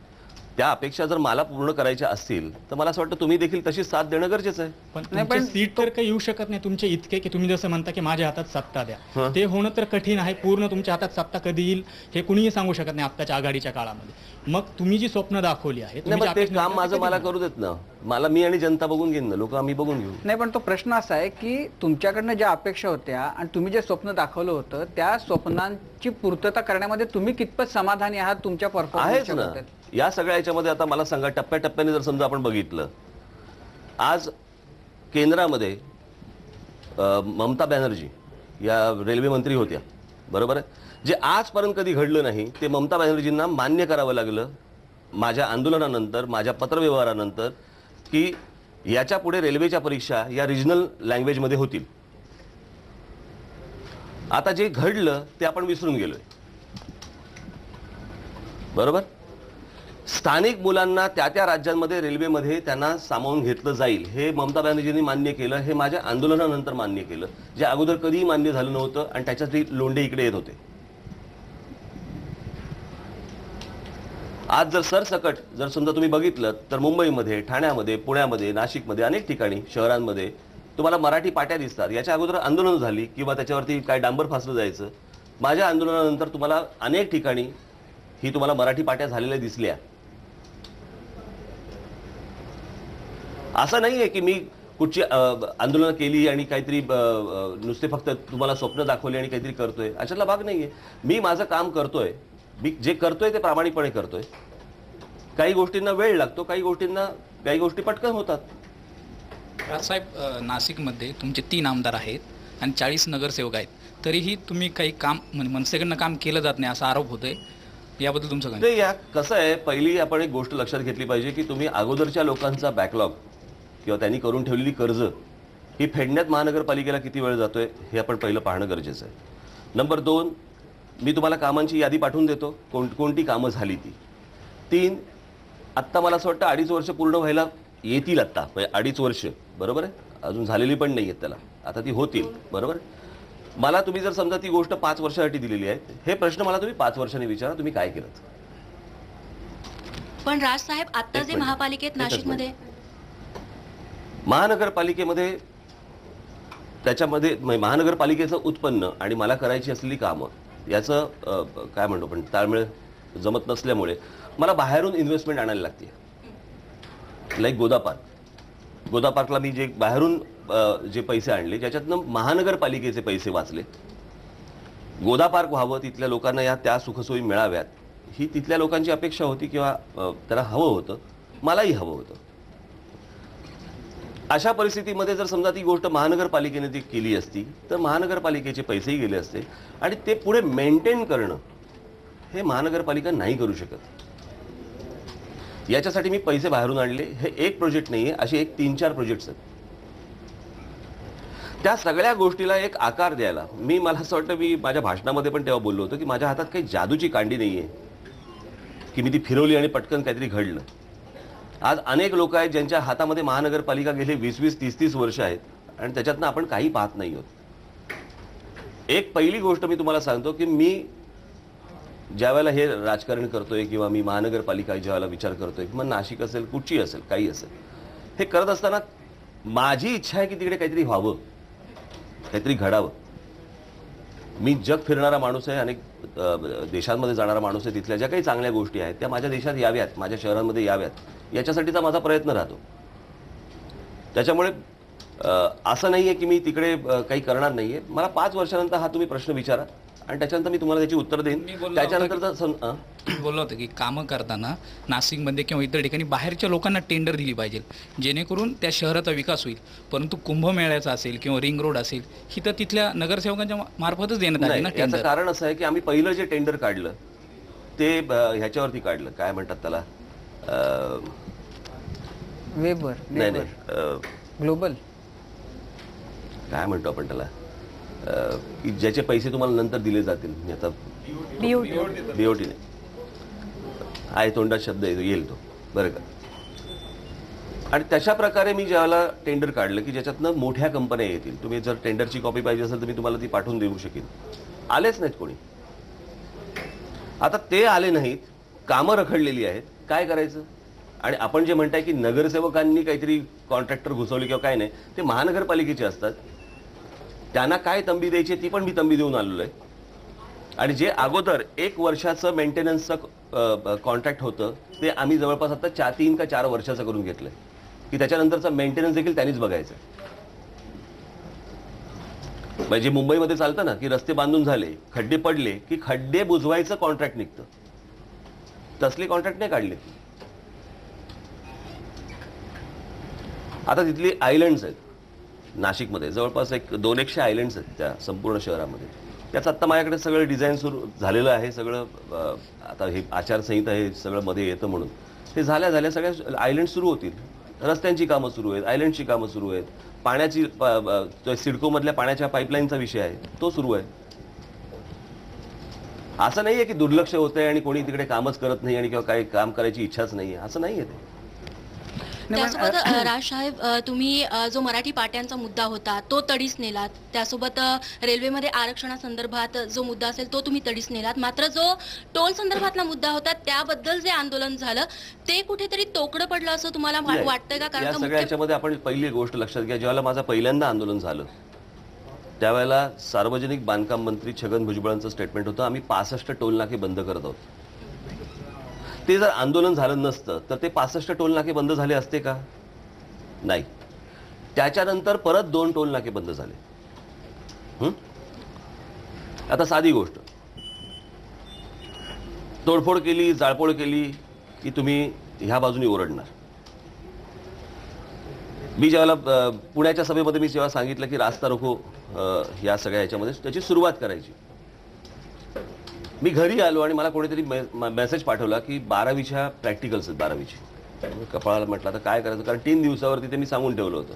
त्या अपेक्षा जर मला पूर्ण करायच्या असतील तर मला असं वाटतं तुम्ही देखील तशी साथ देणं गरजेचं आहे. पण सीट तर काही येऊ शकत नाही तुमचे इतके की तुम्ही जसं म्हणता की माझ्या हातात सत्ता द्या, ते होणं तर कठीण आहे. पूर्ण तुमच्या हातात सत्ता कधी येईल हे कुणीही सांगू शकत नाही आत्ताच्या आघाडीच्या काळामध्ये. मग तुम्ही जी स्वप्न दाखवली आहे, ते काम माझं मला करू देत ना. मला, मी आणि जनता बघून घेईन ना, लोक आम्ही बघून घेऊ. नाही, पण तो प्रश्न असा आहे की तुमच्याकडनं ज्या अपेक्षा होत्या आणि तुम्ही जे स्वप्न दाखवलं होतं त्या स्वप्नांची पूर्तता करण्यामध्ये तुम्ही कितपत समाधानी आहात तुमच्या आहेच ना. परफॉर्मन्सच्या? या सगळ्या याच्यामध्ये आता मला सांगा, टप्प्याटप्प्याने जर समजा आपण बघितलं, आज केंद्रामध्ये ममता बॅनर्जी या रेल्वे मंत्री होत्या, बरोबर आहे. जे आजपर्यंत कधी घडलं नाही ते ममता बॅनर्जींना मान्य करावं लागलं माझ्या आंदोलनानंतर, माझ्या पत्रव्यवहारानंतर, की याच्या पुढे रेल्वेच्या परीक्षा या रिजनल लँग्वेजमध्ये होतील. आता जे घडलं ते आपण विसरून गेलोय. बरोबर. स्थानिक मुलांना त्या त्या राज्यांमध्ये रेल्वेमध्ये त्यांना सामावून घेतलं जाईल हे ममता बॅनर्जींनी मान्य केलं. हे माझ्या आंदोलनानंतर मान्य केलं, जे अगोदर कधीही मान्य झालं नव्हतं आणि त्याच्यासाठी लोंढे इकडे येत होते. आज जर सरसकट जर समजा तुम्ही बघितलं तर मुंबईमध्ये, ठाण्यामध्ये, पुण्यामध्ये, नाशिकमध्ये अनेक ठिकाणी शहरांमध्ये तुम्हाला मराठी पाट्या दिसतात. याच्या अगोदर आंदोलन झाली किंवा त्याच्यावरती काय डांबर फासलं जायचं. माझ्या आंदोलनानंतर तुम्हाला अनेक ठिकाणी ही तुम्हाला मराठी पाट्या झालेल्या दिसल्या. असं नाहीये की मी कुठची आंदोलनं केली आणि काहीतरी नुसते फक्त तुम्हाला स्वप्न दाखवले आणि काहीतरी करतोय, अशातला भाग नाहीये. मी माझं काम करतोय, मी जे करतोय ते प्रामाणिकपणे करतोय. काही गोष्टींना वेळ लागतो, काही गोष्टी पटकन होतात. राजसाहेब, नाशिकमध्ये तुमचे 3 आमदार आहेत आणि 40 नगरसेवक आहेत, तरीही तुम्ही काही काम मनसेकडनं काम केलं जात नाही असा आरोप होतोय. याबद्दल तुमचं काय? ते या कसं आहे, पहिली आपण एक गोष्ट लक्षात घेतली पाहिजे की तुम्ही अगोदरच्या लोकांचा बॅकलॉग किंवा त्यांनी करून ठेवलेली कर्ज ही फेडण्यात महानगरपालिकेला किती वेळ जातोय हे आपण पहिलं पाहणं गरजेचं आहे. नंबर 2, मी तुम्हाला कामांची यादी पाठवून देतो, कोणती कामं झाली ती. 3, आत्ता मला असं वाटतं 2.5 वर्ष पूर्ण व्हायला येतील. आत्ता म्हणजे 2.5 वर्ष, बरोबर आहे, अजून झालेली पण नाही आहेत त्याला, आता ती होतील, बरोबर. मला तुम्ही जर समजा ती गोष्ट 5 वर्षासाठी दिलेली आहे, हे प्रश्न मला तुम्ही 5 वर्षांनी विचारा, तुम्ही काय केलं. पण राजसाहेब, आता जे महापालिकेत नाशिकमध्ये महानगरपालिकेमध्ये त्याच्यामध्ये महानगरपालिकेचं उत्पन्न आणि मला करायची असलेली कामं याचं काय म्हणतो पण ताळमेळ जमत नसल्यामुळे मला बाहेरून इन्व्हेस्टमेंट आणायला लागते. लाईक गोदा पार्कला मी जे बाहेरून जे पैसे आणले ज्याच्यातनं महानगरपालिकेचे पैसे वाचले. गोदा पार्क व्हावं, तिथल्या लोकांना या त्या सुखसोयी मिळाव्यात ही तिथल्या लोकांची अपेक्षा होती किंवा त्याला हवं होतं, मलाही हवं होतं. अशा परिस्थितीमध्ये जर समजा ती गोष्ट महानगरपालिकेने ती केली असती तर महानगरपालिकेचे पैसेही गेले असते आणि ते पुढे मेंटेन करणं हे महानगरपालिका नाही करू शकत. याच्यासाठी मी पैसे बाहेरून आणले. हे एक प्रोजेक्ट नाहीये, असे एक 3-4 प्रोजेक्ट्स आहेत. त्या सगळ्या गोष्टीला एक आकार द्यायला मला असं वाटतं, मी माझ्या भाषणामध्ये पण तेव्हा बोललो होतो की माझ्या हातात काही जादूची कांडी नाहीये की मी ती फिरवली आणि पटकन काहीतरी घडलं. आज अनेक लोक आहेत ज्यांच्या हातामध्ये महानगरपालिका गेले 20-20, 30-30 वर्ष आहेत आणि त्याच्यातनं आपण काही पाहत नाही आहोत. एक पहिली गोष्ट मी तुम्हाला सांगतो की मी ज्यावेळेला हे राजकारण करतोय किंवा मी महानगरपालिका ज्यावेळेला विचार करतोय, मग नाशिक असेल, कुठची असेल, काही असेल, हे करत असताना माझी इच्छा आहे की तिकडे काहीतरी व्हावं, काहीतरी घडावं. मी जग फिरणारा माणूस आहे, अनेक देशांमध्ये जाणारा माणूस आहे. तिथल्या ज्या काही चांगल्या गोष्टी आहेत त्या माझ्या देशात याव्यात, माझ्या शहरांमध्ये याव्यात, याच्यासाठीचा माझा प्रयत्न राहतो. त्याच्यामुळे असं नाहीये की मी तिकडे काही करणार नाहीये. मला 5 वर्षानंतर हा तुम्ही प्रश्न विचारा आणि त्याच्यानंतर मी तुम्हाला त्याची उत्तर देईन. त्याच्यानंतर बोललो होतं की कामं करताना नाशिकमध्ये किंवा इतर ठिकाणी बाहेरच्या लोकांना टेंडर दिली पाहिजे जेणेकरून त्या शहराचा विकास होईल. परंतु कुंभमेळ्याचा असेल किंवा रिंग रोड असेल ही तर तिथल्या नगरसेवकांच्या मार्फतच देण्यात आली ना. याचं कारण असं आहे की आम्ही पहिलं जे टेंडर काढलं ते ह्याच्यावरती काढलं, काय म्हणतात त्याला, वेबर नाही ग्लोबल काय म्हणतो आपण त्याला, की ज्याचे पैसे तुम्हाला नंतर दिले जातील. आता बीओटी नाही आहे, तोंडात शब्द येईल तो, बरं का. आणि तशा प्रकारे मी ज्यावेळेला टेंडर काढलं की ज्याच्यातनं मोठ्या कंपन्या येतील. तुम्ही जर टेंडरची कॉपी पाहिजे असेल तर मी तुम्हाला ती पाठवून देऊ शकेन. आलेच नाहीत कोणी. आता ते आले नाहीत, कामं रखडलेली आहेत, काय करायचं. आणि आपण जे म्हणताय की नगरसेवकांनी काहीतरी कॉन्ट्रॅक्टर घुसवले किंवा काय नाही, ते महानगरपालिकेचे असतात. त्यांना काय तंबी द्यायची ती पण मी तंबी देऊन आलेलो आहे. आणि जे अगोदर 1 वर्षाचं मेंटेनन्सचं कॉन्ट्रॅक्ट होतं ते आम्ही जवळपास आता 3 का 4 वर्षाचं करून घेतलंय की त्याच्यानंतरचा मेंटेनन्स देखील त्यांनीच बघायचं. म्हणजे मुंबईमध्ये चालतं ना की रस्ते बांधून झाले, खड्डे पडले की खड्डे बुजवायचं कॉन्ट्रॅक्ट निघतं, तसली कॉन्ट्रॅक्ट नाही काढले. आता तिथली आयलँड्स आहेत नाशिकमध्ये, जवळपास 200 आयलँड्स आहेत त्या संपूर्ण शहरामध्ये. त्याचं आत्ता माझ्याकडे सगळं डिझाईन सुरू झालेलं आहे. सगळं आता हे आचारसंहिता हे सगळं मध्ये येतं म्हणून ते झाल्या सगळ्या आयलँड सुरू होतील. रस्त्यांची कामं सुरू आहेत, आयलँडची कामं सुरू आहेत, पाण्याची सिडकोमधल्या पाण्याच्या पाईपलाईनचा विषय आहे तो सुरू आहे. असं नाहीये की दुर्लक्ष होतंय आणि कोणी तिकडे कामच करत नाही आणि किंवा काही काम करायची इच्छाच नाहीये, असं नाहीये ते. त्यासोबत राजसाहेब, तुम्ही जो मराठी पाट्यांचा मुद्दा होता तो तडीस नेलात. त्यासोबत रेल्वेमध्ये आरक्षणासंदर्भात जो मुद्दा असेल तो तुम्ही तडीस नेलात. मात्र जो टोल संदर्भातला मुद्दा होता त्याबद्दल जे आंदोलन झालं ते कुठेतरी तोकडं पडलं असं तुम्हाला वाटतंय का? या कारण सगळ्या याच्यामध्ये आपण पहिली गोष्ट लक्षात घ्या, ज्यावेळेला माझं पहिल्यांदा आंदोलन झालं त्यावेळेला सार्वजनिक बांधकाम मंत्री छगन भुजबळांचं स्टेटमेंट होतं, आम्ही 65 टोल नाके बंद करत आहोत. ते जर आंदोलन झालं नसतं तर ते 65 टोल नाके बंद झाले असते का? नाही. त्याच्यानंतर परत 2 टोल नाके बंद झाले. आता साधी गोष्ट, तोडफोड केली, जाळपोळ केली की तुम्ही ह्या बाजूने ओरडणार. मी ज्यावेळेला पुण्याच्या सभेमध्ये मी जेव्हा सांगितलं की रास्ता रोको या सगळ्या ह्याच्यामध्ये त्याची सुरुवात करायची, मी घरी आलो आणि मला कोणीतरी मेसेज पाठवला की 12वीच्या प्रॅक्टिकल्स आहेत, 12वीची. कपाळाला म्हटलं आता काय करायचं, कारण 3 दिवसावरती ते मी सांगून ठेवलं होतं.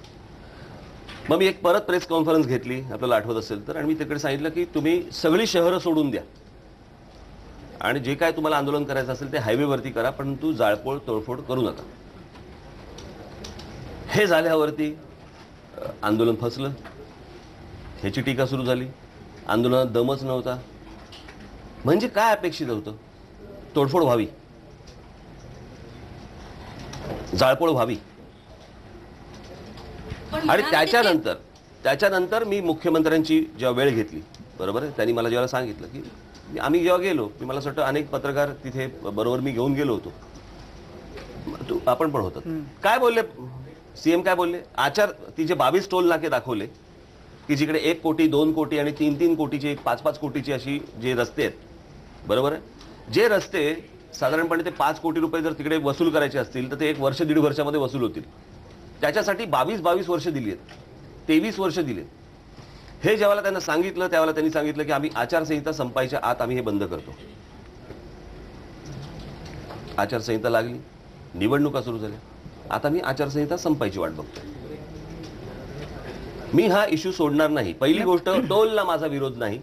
मग मी एक परत प्रेस कॉन्फरन्स घेतली, आपल्याला आठवत असेल तर, आणि मी तिकडे सांगितलं की तुम्ही सगळी शहरं सोडून द्या आणि जे काय तुम्हाला आंदोलन करायचं असेल ते हायवेवरती करा, परंतु जाळपोळ तोडफोड करू नका. हे झाल्यावरती आंदोलन फसलं, ह्याची टीका सुरू झाली. आंदोलनात दमच नव्हता. म्हणजे काय अपेक्षित होतं? तोडफोड व्हावी, जाळपोळ व्हावी. आणि त्याच्यानंतर मी मुख्यमंत्र्यांची जेव्हा वेळ घेतली, बरोबर आहे, त्यांनी मला जेव्हा सांगितलं की आम्ही जेव्हा गेलो, मी मला असं वाटतं अनेक पत्रकार तिथे बरोबर मी घेऊन गेलो होतो, आपण पण होतात. काय बोलले सीएम? काय बोलले? ती जे 22 टोल नाके दाखवले की जिकडे 1 कोटी 2 कोटी आणि 3 कोटीचे 5 कोटीचे अशी जे रस्ते आहेत, बरोबर आहे, जे रस्ते साधारणपणे ते 5 कोटी रुपये जर तिकडे वसूल करायचे असतील तर ते 1 वर्ष 1.5 वर्षामध्ये वसूल होतील. त्याच्यासाठी 22 वर्ष दिली आहेत, 23 वर्ष दिले. हे जेव्हा त्यांना सांगितलं त्यावेळेला त्यांनी सांगितलं की आम्ही आचारसंहिता संपायच्या आत आम्ही हे बंद करतो. आचारसंहिता लागली, निवडणुका सुरू झाल्या, आता मी आचारसंहिता संपायची वाट बघतो. मी हा इश्यू सोडणार नाही. पहिली गोष्ट, टोलला माझा विरोध नाही.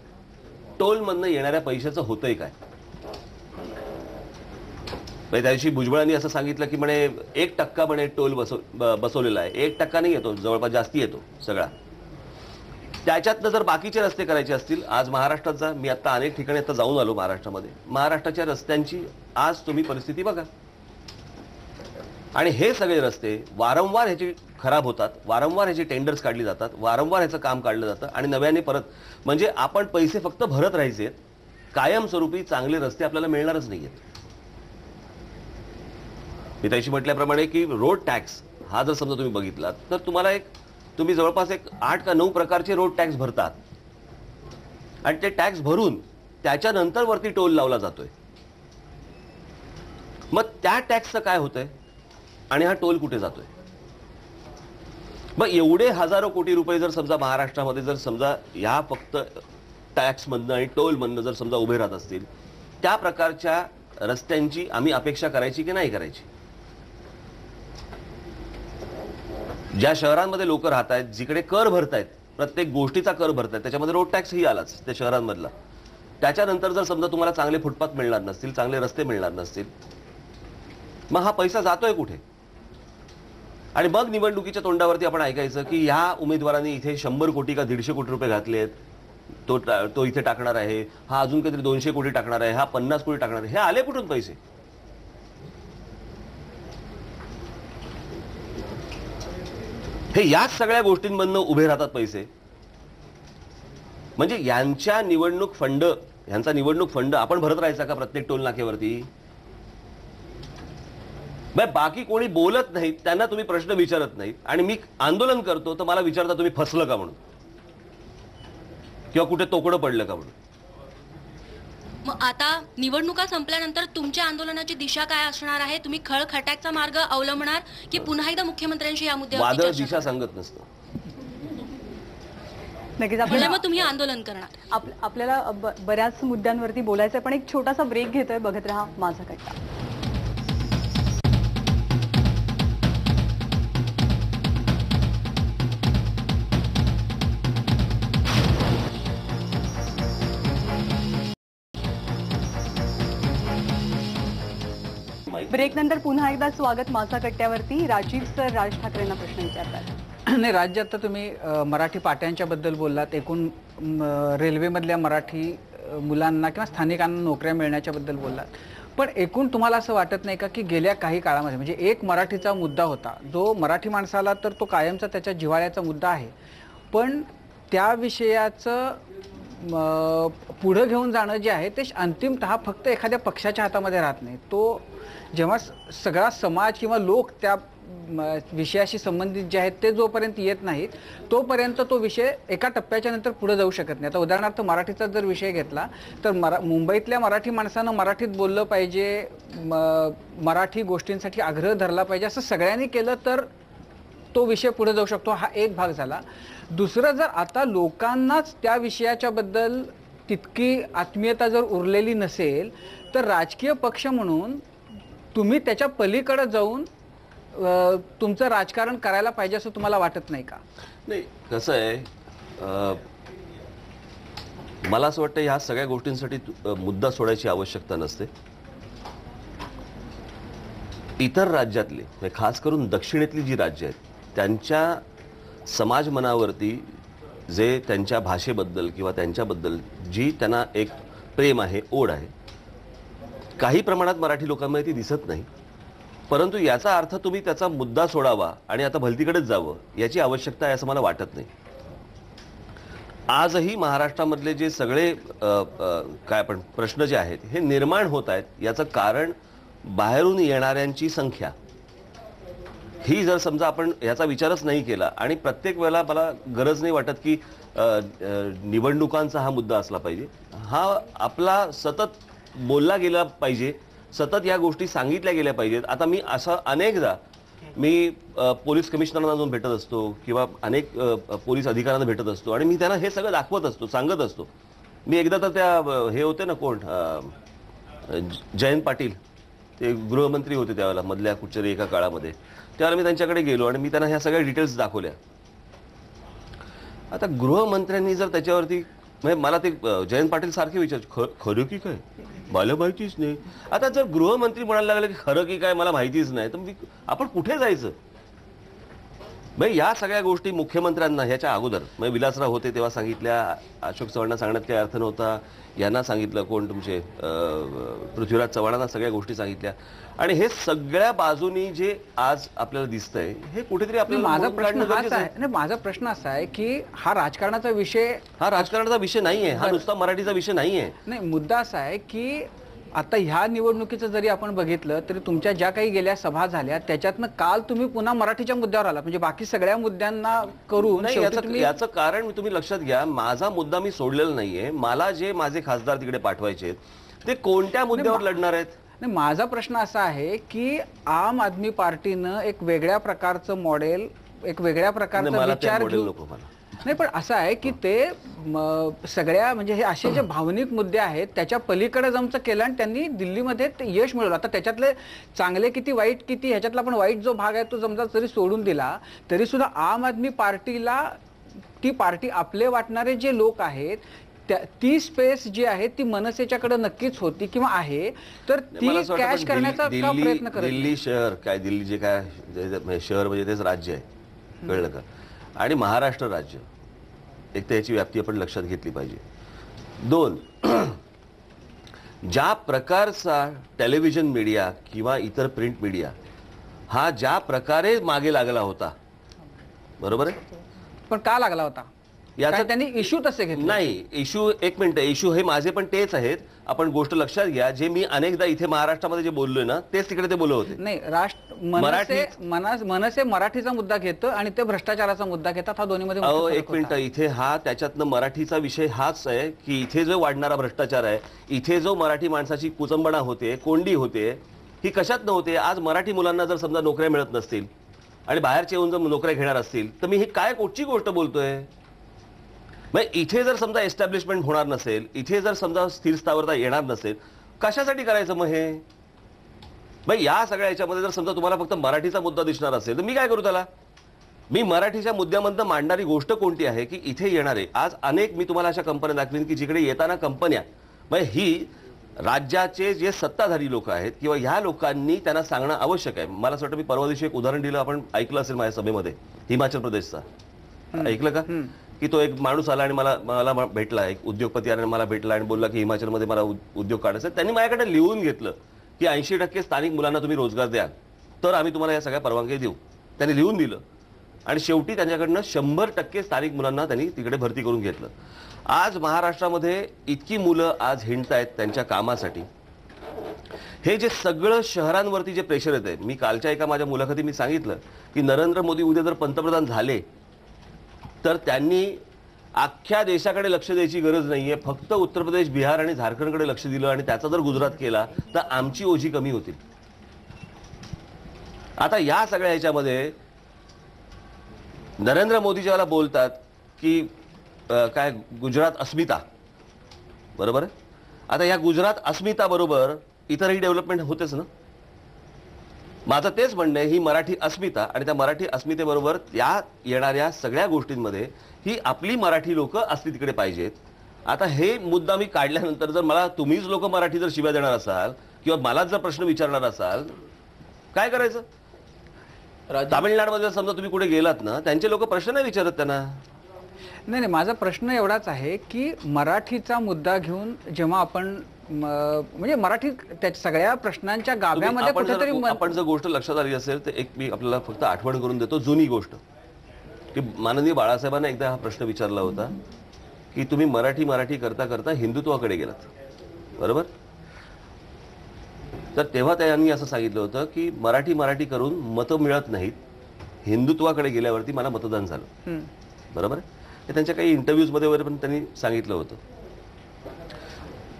टोलमधनं येणाऱ्या पैशाचं होतंय काय? त्या दिवशी भुजबळांनी असं सांगितलं की म्हणे 1% म्हणे टोल बसवलेला आहे. 1% नाही येतो, जवळपास जास्ती येतो सगळा. त्याच्यातनं जर बाकीचे रस्ते करायचे असतील, आज महाराष्ट्राचा, मी आता अनेक ठिकाणी आता जाऊन आलो महाराष्ट्रामध्ये, महाराष्ट्राच्या रस्त्यांची आज तुम्ही परिस्थिती बघा. आणि हे सगळे रस्ते वारंवार ह्याचे खराब होतात, वारंवार ह्याची टेंडर्स काढली जातात, वारंवार ह्याचं काम काढलं जातं आणि नव्याने परत, म्हणजे आपण पैसे फक्त भरत राहायचे, कायमस्वरूपी चांगले रस्ते आपल्याला मिळणारच नाहीयेत. मी त्याशी म्हटल्याप्रमाणे की रोड टॅक्स हा जर समजा तुम्ही बघितलात तर तुम्ही जवळपास 8 का 9 प्रकारचे रोड टॅक्स भरतात आणि ते टॅक्स भरून त्याच्यानंतर वरती टोल लावला जातोय. मग त्या टॅक्सचं काय होतंय आणि हा टोल कुठे जातोय? मग एवढे हजारो कोटी रुपये जर समजा महाराष्ट्रामध्ये जर समजा ह्या फक्त टॅक्समधनं आणि टोलमधनं जर समजा उभे राहत असतील, त्या प्रकारच्या रस्त्यांची आम्ही अपेक्षा करायची की नाही करायची? ज्या शहरांमध्ये लोक राहत आहेत, जिकडे कर भरतायत, प्रत्येक गोष्टीचा कर भरतायत, त्याच्यामध्ये रोड टॅक्स ही आलाच त्या शहरांमधला. त्याच्यानंतर जर समजा तुम्हाला चांगले फुटपाथ मिळणार नसतील, चांगले रस्ते मिळणार नसतील, मग हा पैसा जातोय कुठे? आणि मग निवडणुकीच्या तोंडावरती आपण ऐकायचं की ह्या उमेदवारांनी इथे 100 कोटी का 150 कोटी रुपये घातले आहेत, तो इथे टाकणार आहे, हा अजून काहीतरी 200 कोटी टाकणार आहे, हा 50 कोटी टाकणार आहे. हे आले कुठून पैसे? हे याच सगळ्या गोष्टींमधनं उभे राहतात पैसे. म्हणजे यांचा निवडणूक फंड आपण भरत राहायचा का प्रत्येक टोल नाक्यावरती? बाकी कोणी बोलत नाही, त्यांना तुम्ही प्रश्न विचारत नाही, आणि मी आंदोलन करतो तर मला विचारता तुम्ही फसलं का म्हणून, किंवा कुठे तोकडं पडलं का म्हणून. मग आता निवडणुका संपल्यानंतर तुमच्या आंदोलनाची दिशा काय असणार आहे? तुम्ही खळखटाकचा मार्ग अवलंबणार की पुन्हा एकदा मुख्यमंत्र्यांशी या मुद्द्यावर वादळ दिशा सांगत नसतं. नक्कीच म्हणजे मग तुम्ही आंदोलन करणार? आपल्याला बऱ्याच मुद्द्यांवरती बोलायचं, पण एक छोटासा ब्रेक घेतोय. बघत रहा माझा कट्टा. ब्रेक नंतर पुन्हा एकदा स्वागत माझा कट्ट्यावरती. राजीव सर राज ठाकरेंना प्रश्न विचारतात. नाही, राज्यात तर तुम्ही मराठी पाट्यांच्या बद्दल बोललात, एकूण रेल्वेमधल्या मराठी मुलांना किंवा स्थानिकांना नोकऱ्या मिळण्याच्या बद्दल बोललात, पण एकूण तुम्हाला असं वाटत नाही का की गेल्या काही काळामध्ये म्हणजे एक मराठीचा मुद्दा होता जो मराठी माणसाला तर तो कायमचा त्याच्या जिव्हाळ्याचा मुद्दा आहे, पण त्या विषयाचं पुढं घेऊन जाणं जे आहे ते अंतिमतः फक्त एखाद्या पक्षाच्या हातामध्ये राहत नाही. तो जेव्हा सगळा समाज किंवा लोक त्या विषयाशी संबंधित जे आहेत ते जोपर्यंत येत नाहीत तोपर्यंत तो विषय एका टप्प्याच्या नंतर पुढे जाऊ शकत नाही. आता उदाहरणार्थ मराठीचा जर विषय घेतला तर मुंबईतल्या मराठी माणसानं मराठीत बोललं पाहिजे, मराठी गोष्टींसाठी आग्रह धरला पाहिजे, असं सगळ्यांनी केलं तर तो विषय पुढे जाऊ शकतो. हा एक भाग झाला. दुसरं, जर आता लोकांनाच त्या विषयाच्या बद्दल तितकी आत्मीयता जर उरलेली नसेल तर राजकीय पक्ष म्हणून तुम्ही त्याच्या पलीकडे जाऊन तुमचं राजकारण करायला पाहिजे असं तुम्हाला वाटत नाही का? नाही, कसं आहे, मला असं वाटतं ह्या सगळ्या गोष्टींसाठी मुद्दा सोडायची आवश्यकता नसते. इतर राज्यातले म्हणजे खास करून दक्षिणेतली जी राज्य आहेत त्यांच्या समाज मनावरती जे त्यांच्या भाषेबद्दल किंवा त्यांच्याबद्दल जी त्यांना एक प्रेम आहे, ओढ आहे, काही प्रमाणात मराठी लोकांमध्ये ती दिसत नाही. परंतु याचा अर्थ तुम्ही त्याचा मुद्दा सोडावा आणि आता भलतीकडेच जावं याची आवश्यकता आहे असं मला वाटत नाही. आजही महाराष्ट्रामधले जे सगळे काय आपण प्रश्न जे आहेत हे निर्माण होत आहेत, याचं कारण बाहेरून येणाऱ्यांची संख्या. ही जर समजा आपण याचा विचारच नाही केला आणि प्रत्येक वेळेला मला गरज नाही वाटत की निवडणुकांचा हा मुद्दा असला पाहिजे, हा आपला सतत बोलला गेला पाहिजे, सतत या गोष्टी सांगितल्या गेल्या पाहिजेत. आता मी असं अनेकदा पोलीस कमिशनरांना जाऊन भेटत असतो किंवा अनेक पोलीस अधिकाऱ्यांना भेटत असतो आणि मी त्यांना हे सगळं दाखवत असतो, सांगत असतो. मी एकदा तर त्या हे होते ना कोण जयंत पाटील, ते गृहमंत्री होते त्यावेळेला मधल्या कुठच्याही एका काळामध्ये, त्यावेळेला मी त्यांच्याकडे गेलो आणि मी त्यांना ह्या सगळ्या डिटेल्स दाखवल्या. आता गृहमंत्र्यांनी जर त्याच्यावरती म्हणजे मला ते जयंत पाटील सारखे विचार खरं की काय मला माहितीच नाही. आता जर गृहमंत्री म्हणायला लागले की खरं की काय मला माहितीच नाही तर आपण कुठे जायचं? म्हणजे या सगळ्या गोष्टी मुख्यमंत्र्यांना ह्याच्या अगोदर म्हणजे विलासराव होते तेव्हा सांगितल्या, अशोक चव्हाणांना सांगण्यात काही अर्थ नव्हता, यांना सांगितलं कोण तुमचे पृथ्वीराज चव्हाणांना सगळ्या गोष्टी सांगितल्या आणि हे सगळ्या बाजूनी जे आज आपल्याला दिसतंय हे कुठेतरी आपल्याला माझा प्रश्न असा आहे की हा राजकारणाचा विषय नाहीये, हा नुसता मराठीचा विषय नाहीये. नाही, मुद्दा असा आहे की आता ह्या निवडणुकीचं जरी आपण बघितलं तरी तुमच्या ज्या काही गेल्या सभा झाल्या त्याच्यातनं काल तुम्ही पुन्हा मराठीच्या मुद्द्यावर आलात, म्हणजे बाकी सगळ्या मुद्द्यांना करून याचं कारण तुम्ही लक्षात घ्या, माझा मुद्दा मी सोडलेला नाहीये. मला जे माझे खासदार तिकडे पाठवायचे ते कोणत्या मुद्द्यावर लढणार आहेत? नाही, माझा प्रश्न असा आहे की आम आदमी पार्टीनं एक वेगळ्या प्रकारचं मॉडेल, एक वेगळ्या प्रकारचा विचार नाही, पण असं आहे की ते सगळ्या म्हणजे हे असे जे भावनिक मुद्दे आहेत त्याच्या पलीकडे जमचं केलं आणि त्यांनी दिल्लीमध्ये ते यश मिळवलं. आता त्याच्यातले चांगले किती वाईट किती ह्याच्यातला पण वाईट जो भाग आहे तो समजा जरी सोडून दिला तरी सुद्धा आम आदमी पार्टीला ती पार्टी आपले वाटणारे जे लोक आहेत ती स्पेस जी आहे ती मनसेच्याकडे नक्कीच होती किंवा आहे, तर ती कॅश करण्याचा प्रयत्न करत. दिल्ली शहर काय, दिल्ली जे काय शहर म्हणजे तेच राज्य आहे, कळलं का? आणि महाराष्ट्र राज्य एक तर याची व्याप्ती आपण लक्षात घेतली पाहिजे. 2, ज्या प्रकारचा टेलिव्हिजन मीडिया किंवा इतर प्रिंट मीडिया हा ज्या प्रकारे मागे लागला होता, बरोबर आहे, पण का लागला होता याचा त्यांनी इश्यू तसे घेतले नाही. इश्यू एक मिनिट, इश्यू हे माझे पण तेच आहेत. आपण गोष्ट लक्षात घ्या, जे मी अनेकदा इथे महाराष्ट्रामध्ये जे बोललोय ना तेच तिकडे ते बोलत होते. नाही, मनसे मराठीचा मुद्दा घेतं आणि ते भ्रष्टाचाराचा मुद्दा घेतात, हा दोन्हीमध्ये एक मिनिट, इथे हा त्याच्यातनं मराठीचा विषय हाच आहे की इथे जो वाढणारा भ्रष्टाचार आहे, इथे जो मराठी माणसाची कुचंबणा होते, कोंडी होते, ही कशात नव्हते. आज मराठी मुलांना जर समजा नोकऱ्या मिळत नसतील आणि बाहेरचे येऊन जर नोकऱ्या घेणार असतील तर मी ही काय कुठची गोष्ट बोलतोय? म्हणजे इथे जर समजा एस्टॅब्लिशमेंट होणार नसेल, इथे जर समजा स्थिर स्थावरता येणार नसेल, कशासाठी करायचं मग हे? भाई या सगळ्या याच्यामध्ये जर समजा तुम्हाला फक्त मराठीचा मुद्दा दिसणार असेल तर मी काय करू त्याला? मी मराठीच्या मुद्द्यामधनं मांडणारी गोष्ट कोणती आहे की इथे येणारे आज अनेक मी तुम्हाला अशा कंपन्या दाखवीन की जिकडे येताना कंपन्या म्हणजे ही राज्याचे जे सत्ताधारी लोक आहेत किंवा ह्या लोकांनी त्यांना सांगणं आवश्यक आहे. मला असं वाटतं मी परवा दिवशी एक उदाहरण दिलं, आपण ऐकलं असेल माझ्या सभेमध्ये, हिमाचल प्रदेशचा. ऐकलं का? की तो एक माणूस आला आणि मला भेटला, एक उद्योगपती आला आणि मला भेटला आणि बोलला की हिमाचलमध्ये मला उद्योग काढायचा. त्यांनी माझ्याकडे लिहून घेतलं की 80% स्थानिक मुलांना तुम्ही रोजगार द्याल तर आम्ही तुम्हाला या सगळ्या परवानगी देऊ. त्यांनी लिहून दिलं आणि शेवटी त्यांच्याकडनं 100% स्थानिक मुलांना त्यांनी तिकडे भरती करून घेतलं. आज महाराष्ट्रामध्ये इतकी मुलं आज हिंडतायत त्यांच्या कामासाठी. हे जे सगळं शहरांवरती जे प्रेशर येत आहे, मी कालच्या एका माझ्या मुलाखतीत मी सांगितलं की नरेंद्र मोदी उद्या जर पंतप्रधान झाले तर त्यांनी अख्ख्या देशाकडे लक्ष द्यायची गरज नाहीये, फक्त उत्तर प्रदेश, बिहार आणि झारखंडकडे लक्ष दिलं आणि त्याचा जर गुजरात केला तर आमची ओझी कमी होतील. आता या सगळ्या ह्याच्यामध्ये नरेंद्र मोदी ज्याला बोलतात की काय गुजरात अस्मिता, बरोबर आहे. आता या गुजरात अस्मिता बरोबर इतरही डेव्हलपमेंट होतेच ना. माझं तेच म्हणणं आहे, ही मराठी अस्मिता आणि त्या मराठी अस्मितेबरोबर त्या येणाऱ्या सगळ्या गोष्टींमध्ये ही आपली मराठी लोक असली तिकडे पाहिजेत. आता हे मुद्दा मी काढल्यानंतर जर मला तुम्हीच लोक मराठी जर शिव्या देणार असाल किंवा मलाच जर प्रश्न विचारणार असाल, काय करायचं? तामिळनाडूमध्ये समजा तुम्ही कुठे गेलात ना, त्यांचे लोक प्रश्न नाही विचारत त्यांना. नाही, माझा प्रश्न एवढाच आहे की मराठीचा मुद्दा घेऊन जेव्हा आपण म्हणजे मराठी त्या सगळ्या प्रश्नांच्या गाभ्यामध्ये कुठेतरी आपण जर गोष्ट लक्षात आली असेल तर एक मी आपल्याला फक्त आठवण करून देतो, जुनी गोष्ट की माननीय बाळासाहेबांना एकदा हा प्रश्न विचारला होता की तुम्ही मराठी करता करता हिंदुत्वाकडे गेलात, बरोबर. तर तेव्हा त्यांनी असं सांगितलं होतं की मराठी करून मतं मिळत नाहीत, हिंदुत्वाकडे गेल्यावरती मला मतदान झालं, बरोबर. हे त्यांच्या काही इंटरव्ह्यूजमध्ये वगैरे पण त्यांनी सांगितलं होतं.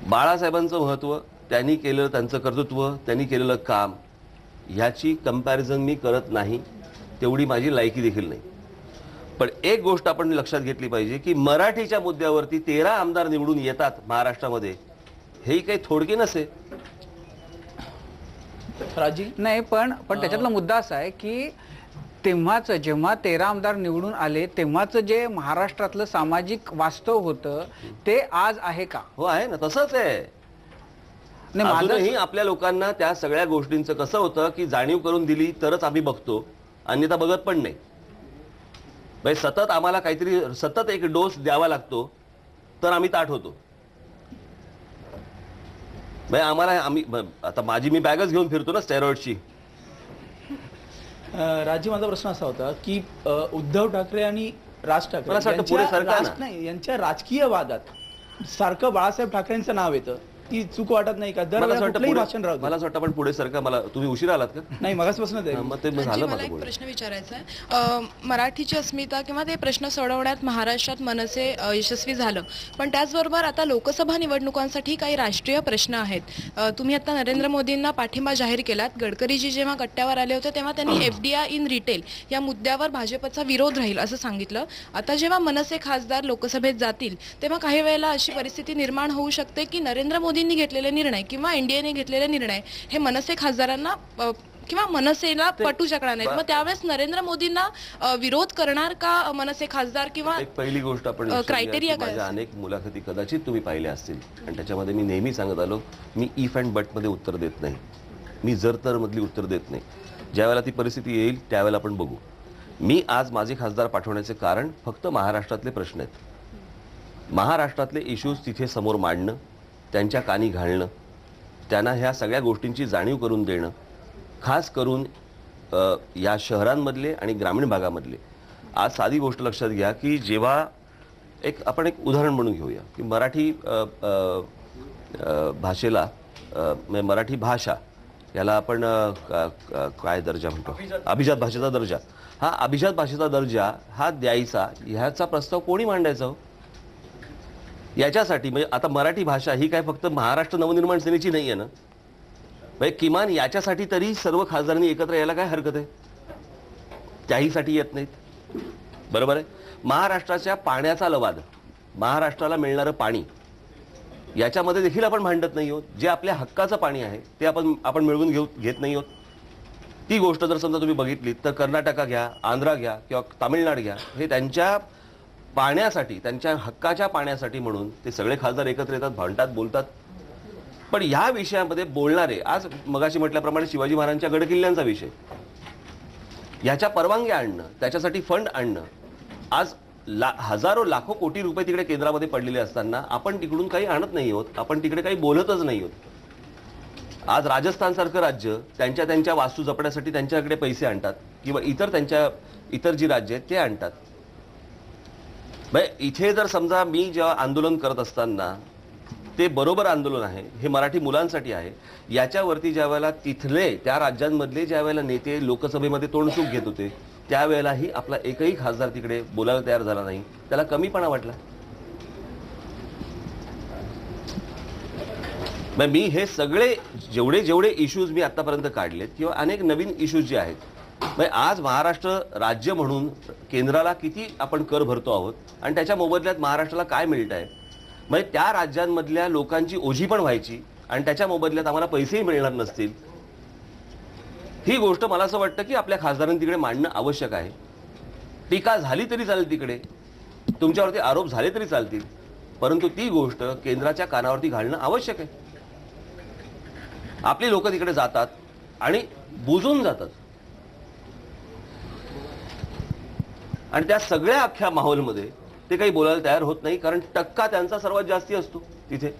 बाळासाहेबांचं महत्त्व, त्यांनी केलेलं त्यांचं कर्तृत्व, त्यांनी केलेलं काम ह्याची कंपॅरिझन मी करत नाही, तेवढी माझी लायकी देखील नाही. पण एक गोष्ट आपण लक्षात घेतली पाहिजे की मराठीच्या मुद्द्यावरती 13 आमदार निवडून येतात महाराष्ट्रामध्ये, हेही काही थोडके नसे. राजी नाही, पण त्याच्यातला मुद्दा असा आहे की तेव्हाच जेव्हा 13 आमदार निवडून आले तेव्हाच जे महाराष्ट्रातलं सामाजिक वास्तव होतं ते आज आहे का? हो, आहे ना, तसंच आहे. अजूनही आपल्या लोकांना त्या सगळ्या गोष्टींचं कसं होतं की जाणीव करून दिली तरच आम्ही बघतो, अन्यथा बघत पण नाही. सतत आम्हाला काहीतरी सतत एक डोस द्यावा लागतो तर आम्ही ताठ होतो. आम्ही आता माझी मी बॅगच घेऊन फिरतो ना स्टेरॉइडची. राजी, माझा प्रश्न असा होता की उद्धव ठाकरे आणि राज ठाकरे यांच्या राजकीय वादात सारखं बाळासाहेब ठाकरेंचं नाव येतं, ती चूक वाटत नाही का? भाषण राहतं. मला असं वाटतं पण पुढे सरका, मला तुम्ही उशीर आलात का? नाही, मगाचपासून मला एक प्रश्न विचारायचा आहे. मराठीची अस्मिता किंवा ते प्रश्न सोडवण्यात महाराष्ट्रात मनसे यशस्वी झालं, पण त्याचबरोबर आता लोकसभा निवडणुकांसाठी काही राष्ट्रीय प्रश्न आहेत. तुम्ही आता नरेंद्र मोदींना पाठिंबा जाहीर केलात. गडकरीजी जेव्हा गट्ट्यावर आले होते तेव्हा त्यांनी FDI इन रिटेल या मुद्द्यावर भाजपचा विरोध राहील असं सांगितलं. आता जेव्हा मनसे खासदार लोकसभेत जातील तेव्हा काही वेळेला अशी परिस्थिती निर्माण होऊ शकते की नरेंद्र मोदींनी घेतलेले निर्णय किंवा इंडियाने घेतलेले निर्णय हे मनसे खासदारांना किंवा मनसेला पटू शकणार नाहीत. मग त्यावेळेस नरेंद्र मोदींना विरोध करणार का मनसे खासदार? किंवा एक पहिली गोष्ट आपण क्रायटेरिया काय? माझ्या अनेक मुलाखती कदाचित तुम्ही पाहिल्या असतील आणि त्याच्यामध्ये मी नेहमी सांगत आलो, मी इफ अँड बट मध्ये उत्तर देत नाही, मी जर तर मधली उत्तर देत नाही. ज्यावेळेला ती परिस्थिती येईल त्यावेळेला आपण बघू. मी आज माझे खासदार पाठवण्याचे कारण फक्त महाराष्ट्रातले प्रश्न आहेत. महाराष्ट्रातले इश्यूज तिथे समोर मांडणं, त्यांच्या कानी घालणं, त्यांना ह्या सगळ्या गोष्टींची जाणीव करून देणं, खास करून या शहरांमधले आणि ग्रामीण भागामधले. आज साधी गोष्ट लक्षात घ्या की जेव्हा आपण एक उदाहरण म्हणून घेऊया की मराठी भाषेला मराठी भाषा याला आपण काय दर्जा म्हणतो, अभिजात भाषेचा दर्जा. हा अभिजात भाषेचा दर्जा हा द्यायचा, ह्याचा प्रस्ताव कोणी मांडायचा हो? याच्यासाठी म्हणजे आता मराठी भाषा ही काय फक्त महाराष्ट्र नवनिर्माण सेनेची नाही आहे ना, म्हणजे किमान याच्यासाठी तरी सर्व खासदारांनी एकत्र यायला काय हरकत आहे? त्याहीसाठी येत नाहीत, बरोबर आहे. महाराष्ट्राच्या पाण्याचा लवाद, महाराष्ट्राला मिळणारं पाणी, याच्यामध्ये देखील आपण भांडत नाही आहोत. जे आपल्या हक्काचं पाणी आहे ते आपण मिळवून घेत नाही आहोत. ती गोष्ट जर समजा तुम्ही बघितली तर कर्नाटका घ्या, आंध्रा घ्या किंवा तामिळनाडू घ्या, हे त्यांच्या पाण्यासाठी, त्यांच्या हक्काच्या पाण्यासाठी म्हणून ते सगळे खासदार एकत्र येतात, भांडतात, बोलतात. पण ह्या विषयामध्ये बोलणारे, आज मगाशी म्हटल्याप्रमाणे शिवाजी महाराजांच्या गडकिल्ल्यांचा विषय, याच्या परवानग्या आणणं, त्याच्यासाठी फंड आणणं, आज हजारो लाखो कोटी रुपये तिकडे केंद्रामध्ये पडलेले असताना आपण तिकडून काही आणत नाही आहोत, आपण तिकडे काही बोलतच नाही आहोत. आज राजस्थानसारखं राज्य त्यांच्या वास्तू जपण्यासाठी त्यांच्याकडे पैसे आणतात, किंवा इतर जी राज्य आहेत ते आणतात. इथे जर समजा मी जेव्हा आंदोलन करत असताना ते बरोबर आंदोलन आहे, हे मराठी मुलांसाठी आहे, याच्यावरती ज्या वेळेला तिथले त्या राज्यांमधले ज्या वेळेला नेते लोकसभेमध्ये तोंडसूक घेत होते, त्यावेळेलाही आपला एकही खासदार तिकडे बोलायला तयार झाला नाही, त्याला कमीपणा वाटला. मी हे सगळे जेवढे इश्यूज मी आतापर्यंत काढलेत, किंवा अनेक नवीन इश्यूज जे आहेत, आज महाराष्ट्र राज्य म्हणून केंद्राला किती आपण कर भरतो आहोत आणि त्याच्या मोबदल्यात महाराष्ट्राला काय मिळत आहे, त्या राज्यांमधल्या लोकांची ओझी पण व्हायची आणि त्याच्या मोबदल्यात आम्हाला पैसेही मिळणार नसतील, ही गोष्ट मला असं वाटतं की आपल्या खासदारांनी तिकडे मांडणं आवश्यक आहे. टीका झाली तरी चालेल, तिकडे तुमच्यावरती आरोप झाले तरी चालतील, परंतु ती गोष्ट केंद्राच्या कानावरती घालणं आवश्यक आहे. आपली लोक तिकडे जातात आणि बुजून जातात, आणि त्या सगळ्या अख्ख्या माहोलमध्ये ते काही बोलायला तयार होत नाही, कारण टक्का त्यांचा सर्वात जास्ती असतो तिथे.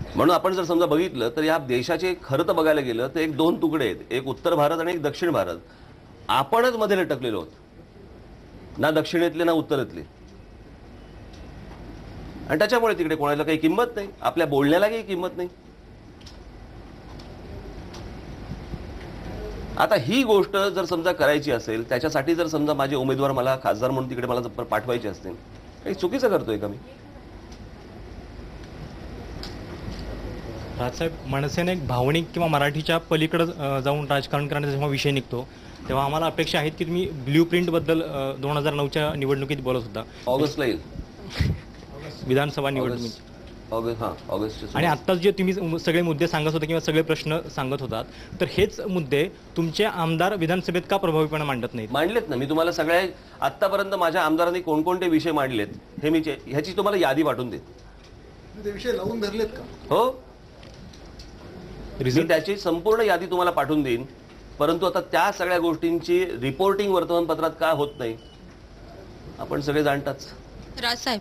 म्हणून आपण जर समजा बघितलं तर या देशाचे खरं तर बघायला गेलं तर एक दोन तुकडे आहेत, एक उत्तर भारत आणि एक दक्षिण भारत. आपणच मध्ये लटकलेलो आहोत, ना दक्षिणेतले ना उत्तरेतले, आणि त्याच्यामुळे तिकडे कोणाला काही किंमत नाही, आपल्या बोलण्याला काही किंमत नाही. आता ही गोष्ट जर समजा करायची असेल, त्याच्यासाठी जर समजा माझे उमेदवार मला खासदार म्हणून तिकडे मला जर पाठवायचे असतील, काही चुकीचं करतोय का मी? राजसाहेब, मनसेने एक भावनिक किंवा मराठीच्या पलीकडे जाऊन राजकारण करण्याचा जेव्हा विषय निघतो, तेव्हा आम्हाला अपेक्षा आहेत की तुम्ही ब्ल्यू प्रिंटबद्दल 2009च्या निवडणुकीत बोलत होता. ऑगस्टला येईल विधानसभा निवडणुकीत, ऑगस्ट. आणि आत्ताच जे तुम्ही सगळे मुद्दे सांगत होते किंवा सगळे प्रश्न सांगत होतात, तर हेच मुद्दे तुमचे आमदार विधानसभेत का प्रभावीपणे मांडत नाहीत? मांडलेत ना मी तुम्हाला. सगळ्या आतापर्यंत माझ्या आमदारांनी कोणकोणते विषय मांडलेत हे मी ह्याची तुम्हाला यादी पाठवून देत. ते विषय लावून धरलेत का? हो, मी त्याची संपूर्ण यादी तुम्हाला पाठवून देईन, परंतु आता त्या सगळ्या गोष्टींची रिपोर्टिंग वर्तमानपत्रात का होत नाही आपण सगळे जाणताच. राजसाहेब,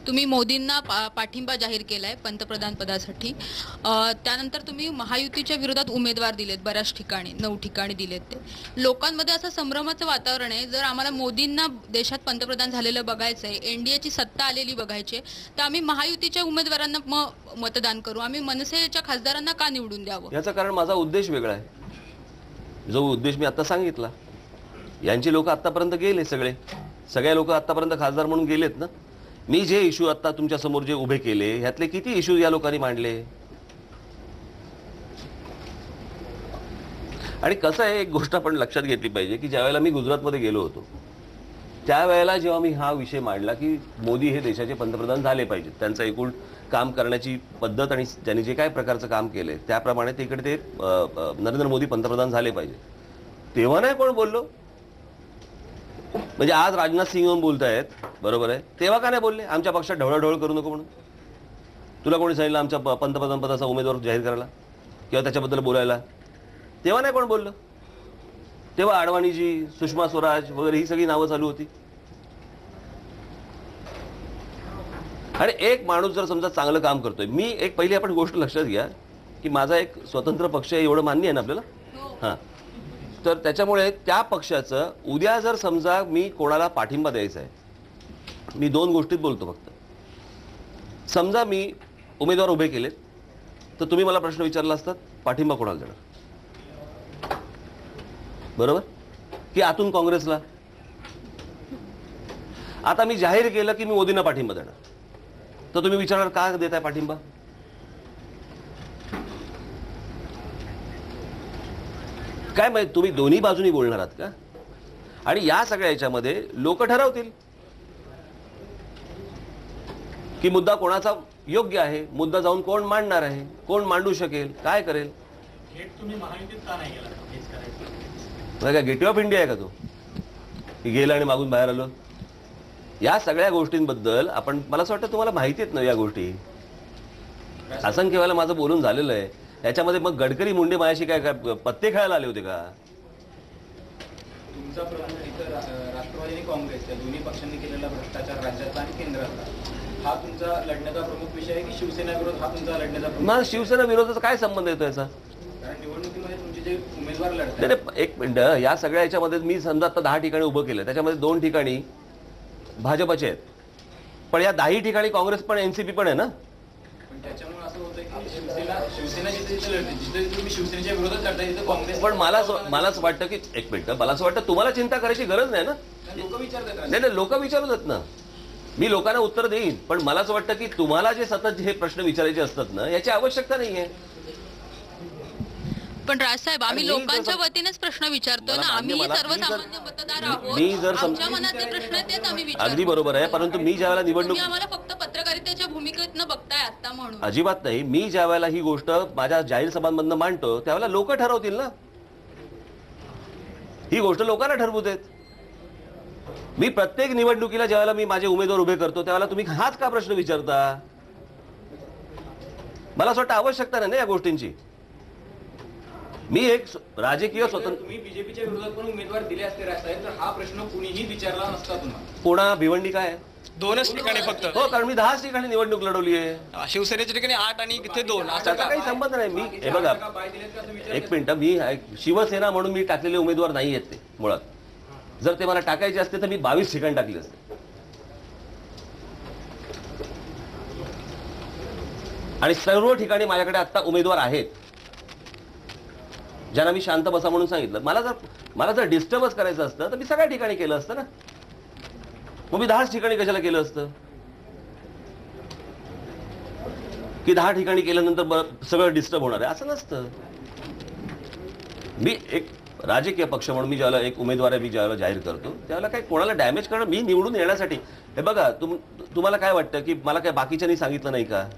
तुम्ही मोदींना पाठिंबा जाहीर केलाय पंतप्रधान पदासाठी, त्यानंतर तुम्ही महायुतीच्या विरोधात उमेदवार दिलेत, बऱ्याच ठिकाणी 9 ठिकाणी दिलेत. ते लोकांमध्ये असं संभ्रमाचं वातावरण आहे, जर आम्हाला मोदींना देशात पंतप्रधान झालेलं बघायचंय, एनडीएची सत्ता आलेली बघायची, तर आम्ही महायुतीच्या उमेदवारांना मतदान करू, आम्ही मनसेच्या खासदारांना का निवडून द्यावं? याचं कारण माझा उद्देश वेगळा आहे. जो उद्देश मी आता सांगितला, यांची लोक आतापर्यंत गेले, सगळ्या लोक आतापर्यंत खासदार म्हणून गेलेत ना. मी जे इश्यू आता तुमच्या समोर जे उभे केले, ह्यातले किती इश्यू या लोकांनी मांडले? आणि कसं आहे, एक गोष्ट आपण लक्षात घेतली पाहिजे की ज्या वेळेला मी गुजरातमध्ये गेलो होतो, त्यावेळेला जेव्हा मी हा विषय मांडला की मोदी हे देशाचे पंतप्रधान झाले पाहिजेत, त्यांचं एकूण काम करण्याची पद्धत आणि त्यांनी जे काय प्रकारचं काम केलंय त्याप्रमाणे तिकडे ते नरेंद्र मोदी पंतप्रधान झाले पाहिजे, तेव्हा नाही कोण बोललो. म्हणजे आज राजनाथ सिंह येऊन बोलतायत, बरोबर आहे, तेव्हा का नाही बोलले? आमच्या पक्षात ढवळाढवळ करू नको म्हणून. तुला कोणी सांगितलं आमच्या पंतप्रधान पदाचा उमेदवार जाहीर करायला किंवा त्याच्याबद्दल बोलायला? तेव्हा नाही कोण बोललं. तेव्हा अडवाणीजी, सुषमा स्वराज वगैरे ही सगळी नावं चालू होती. आणि एक माणूस जर समजा चांगलं काम करतोय, मी एक पहिली आपण गोष्ट लक्षात घ्या की माझा एक स्वतंत्र पक्ष आहे, एवढं मान्य आहे ना आपल्याला? हां, तर त्याच्यामुळे त्या पक्षाचं उद्या जर समजा मी कोणाला पाठिंबा द्यायचा आहे, मी 2 गोष्टीत बोलतो फक्त. समजा मी उमेदवार उभे केलेत, तर तुम्ही मला प्रश्न विचारला असतात पाठिंबा कोणाला देणार, बरोबर, की आतून काँग्रेसला? आता मी जाहीर केलं की मी मोदींना पाठिंबा देणार, तर तुम्ही विचारणार का देताय पाठिंबा? काय माहिती, तुम्ही दोन्ही बाजूनी बोलणार आहात का? आणि या सगळ्या याच्यामध्ये लोक ठरवतील की मुद्दा कोणाचा योग्य आहे, मुद्दा जाऊन कोण मांडणार आहे, कोण मांडू शकेल, काय करेल. काय गेटवे ऑफ इंडिया आहे का तो, की गेला आणि मागून बाहेर आलो? या सगळ्या गोष्टींबद्दल आपण, मला असं वाटतं तुम्हाला माहिती आहेत ना या गोष्टी. असंख्य वेळेला माझं बोलून झालेलं आहे. याच्यामध्ये मग गडकरी मुंडे माझ्याशी काय काय पत्ते खेळायला आले होते का? तुमचा प्रमुख इथं राष्ट्रवादी आणि काँग्रेस या दोन्ही पक्षांनी केलेला भ्रष्टाचार राज्यातला आणि केंद्रातला हा तुमचा लढण्याचा प्रमुख विषय आहे की शिवसेना विरोध हा तुमचा लढण्याचा प्रमुख? मला शिवसेना विरोधाचा काय संबंध येतो याचा? कारण निवडणुकीमध्ये तुमचे जे उमेदवार लढतात नाही, एक मिनिट, या सगळ्या याच्यामध्ये मी समजा आता 10 ठिकाणी उभं केलं, त्याच्यामध्ये 2 ठिकाणी भाजपचे आहेत, पण या 10 ठिकाणी काँग्रेस पण एनसीपी पण आहे ना. पण त्याच्यामुळे असं होतं की शिवसेना जिथे जिथे लढते जिथे तुम्ही शिवसेनेच्या विरोधात लढता तिथे काँग्रेस. पण मला असं वाटतं की एक मिनिट, मला असं वाटतं तुम्हाला चिंता करायची गरज नाही ना. लोक विचारतात. नाही, लोक विचारतात ना, मी लोकांना उत्तर देईन, पण मला असं वाटतं की तुम्हाला जे सतत हे प्रश्न विचारायचे असतात ना, याची आवश्यकता नाहीये. पण राजसाहेब, आम्ही आणि मी लोकांच्या जर- वतीनेच प्रश्न विचारतो मला ना. मान्य- आम्ही मला- सर्वसामान्य मतदार आहोत. मी जर आमच्या मनातले प्रश्न तेच आम्ही विचारतो. अगदी बरोबर आहे, परंतु मी ज्यावेळेला निवडणूक तुम्ही आम्हाला फक्त पत्रकारितेच्या भूमिकेतनं बघताय आता म्हणून. अजिबात नाही, मी ज्या वेळेला ही गोष्ट माझ्या जाहीर सभांमधनं मांडतो त्यावेळेला लोक ठरवतील ना, ही गोष्ट लोकांना ठरवू देत. मी प्रत्येक निवडणुकीला ज्यावेळेला मी माझे उमेदवार उभे करतो त्यावेळेला तुम्ही हाच का प्रश्न विचारता? मला असं वाटतं आवश्यकता नाही ना या गोष्टींची. मी एक राजकीय स्वतंत्र. तुम्ही बीजेपीच्या विरोधात पण उमेदवार दिले असते राजसाहेब तर हा प्रश्न कुणीही विचारला नसता तुम्हाला. पुन्हा भिवंडी काय आहे? 2च ठिकाणी फक्त. हो, कारण मी 10 ठिकाणी निवडणूक लढवली आहे. शिवसेनेच्या ठिकाणी 8 आणि इथे 2 असं त्याचा काही संबंध नाही. मी हे बघा, एक मिनिट, मी शिवसेना म्हणून मी टाकलेले उमेदवार नाही आहेत ते मुळात. जर ते मला टाकायचे असते तर मी 22 ठिकाणी टाकले असते. आणि सर्व ठिकाणी माझ्याकडे आता उमेदवार आहेत ज्यांना मी शांत बसा म्हणून सांगितलं. मला जर डिस्टर्बच करायचं असतं तर मी सगळ्या ठिकाणी केलं असतं ना. मग मी 10 ठिकाणी कशाला केलं असतं की 10 ठिकाणी केल्यानंतर सगळं डिस्टर्ब होणार आहे? असं नसतं. मी एक राजकीय पक्ष म्हणून मी ज्यावेळेला एक उमेदवार आहे, मी ज्यावेळेला जाहीर करतो त्यावेळेला काय कोणाला डॅमेज करणं, मी निवडून येण्यासाठी. हे बघा, तुम्हाला काय वाटतं की मला काय बाकीच्यांनी सांगितलं नाही का?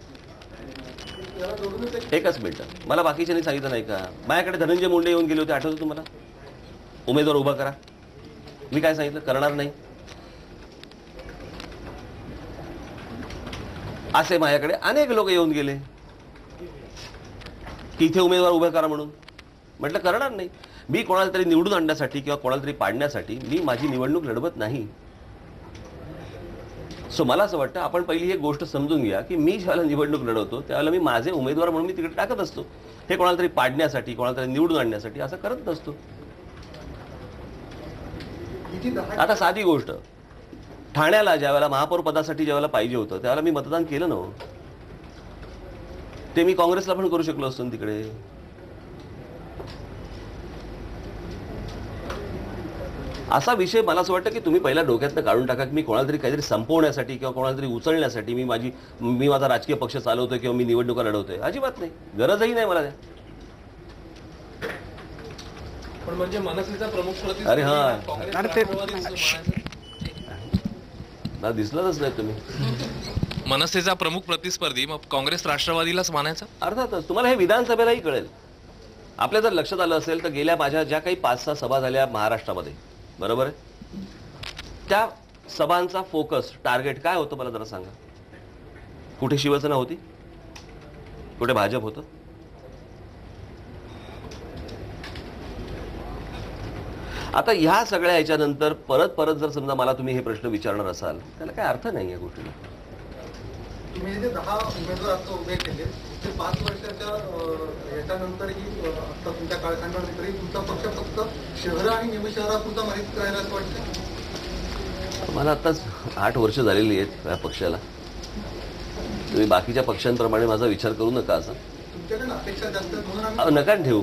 एकच मिनिट, मला बाकीच्यांनी सांगितलं नाही का? माझ्याकडे धनंजय मुंडे येऊन गेले होते, आठवतं तुम्हाला? उमेदवार उभा करा. मी काय सांगितलं? करणार नाही. असे माझ्याकडे अनेक लोक येऊन गेले की इथे उमेदवार उभे करा म्हणून. म्हटलं करणार नाही. मी कोणाला तरी निवडून आणण्यासाठी किंवा कोणाला तरी पाडण्यासाठी मी माझी निवडणूक लढवत नाही. सो मला असं वाटतं आपण पहिली एक गोष्ट समजून घ्या की मी ज्यावेळेला निवडणूक लढवतो त्यावेळेला मी माझे उमेदवार म्हणून मी तिकडे टाकत असतो. हे कोणाला तरी पाडण्यासाठी, कोणाला तरी निवडून आणण्यासाठी असं करत नसतो. आता साधी गोष्ट, ठाण्याला ज्यावेळेला महापौर पदासाठी ज्यावेळेला पाहिजे होतं त्यावेळेला मी मतदान केलं ना. ते मी काँग्रेसला पण करू शकलो असतो तिकडे. असा विषय मला असं वाटतं की तुम्ही पहिल्या डोक्यातनं काढून टाका की मी कोणाला तरी काहीतरी संपवण्यासाठी किंवा कोणाला तरी उचलण्यासाठी मी माझा राजकीय पक्ष चालवतोय किंवा मी निवडणुका लढवतोय. अजिबात नाही, गरजही नाही मला. पण म्हणजे मनसेचा प्रमुख अरे हा, दिसलाच नाही तुम्ही. मनसेचा प्रमुख प्रतिस्पर्धी मग काँग्रेस राष्ट्रवादीलाच मानायचा? अर्थातच. तुम्हाला हे विधानसभेलाही कळेल. आपल्या जर लक्षात आलं असेल तर गेल्या माझ्या ज्या काही 5-6 सभा झाल्या महाराष्ट्रामध्ये, बरोबर आहे, त्या सभांचा फोकस, टार्गेट काय होतं मला जरा सांगा. कुठे शिवसेना होती, कुठे भाजप होतं? आता ह्या सगळ्या ह्याच्यानंतर परत जर समजा मला तुम्ही हे प्रश्न विचारणार असाल त्याला काय अर्थ नाही या गोष्टीला. तुम्ही जे 10 उमेदवार आता उभे केले ते 5 वर्षाच्या याच्यानंतरही आता तुमच्या काळखंडानंतरही तुमचा पक्ष फक्त शहरं आणि निमशहरापुरता मर्यादित राहिला असं वाटतं? मला आताच 8 वर्ष झालेली आहेत या पक्षाला. तुम्ही बाकीच्या पक्षांप्रमाणे माझा विचार करू नका. असं तुमच्याकडे अपेक्षा जास्त म्हणून नका ठेवू.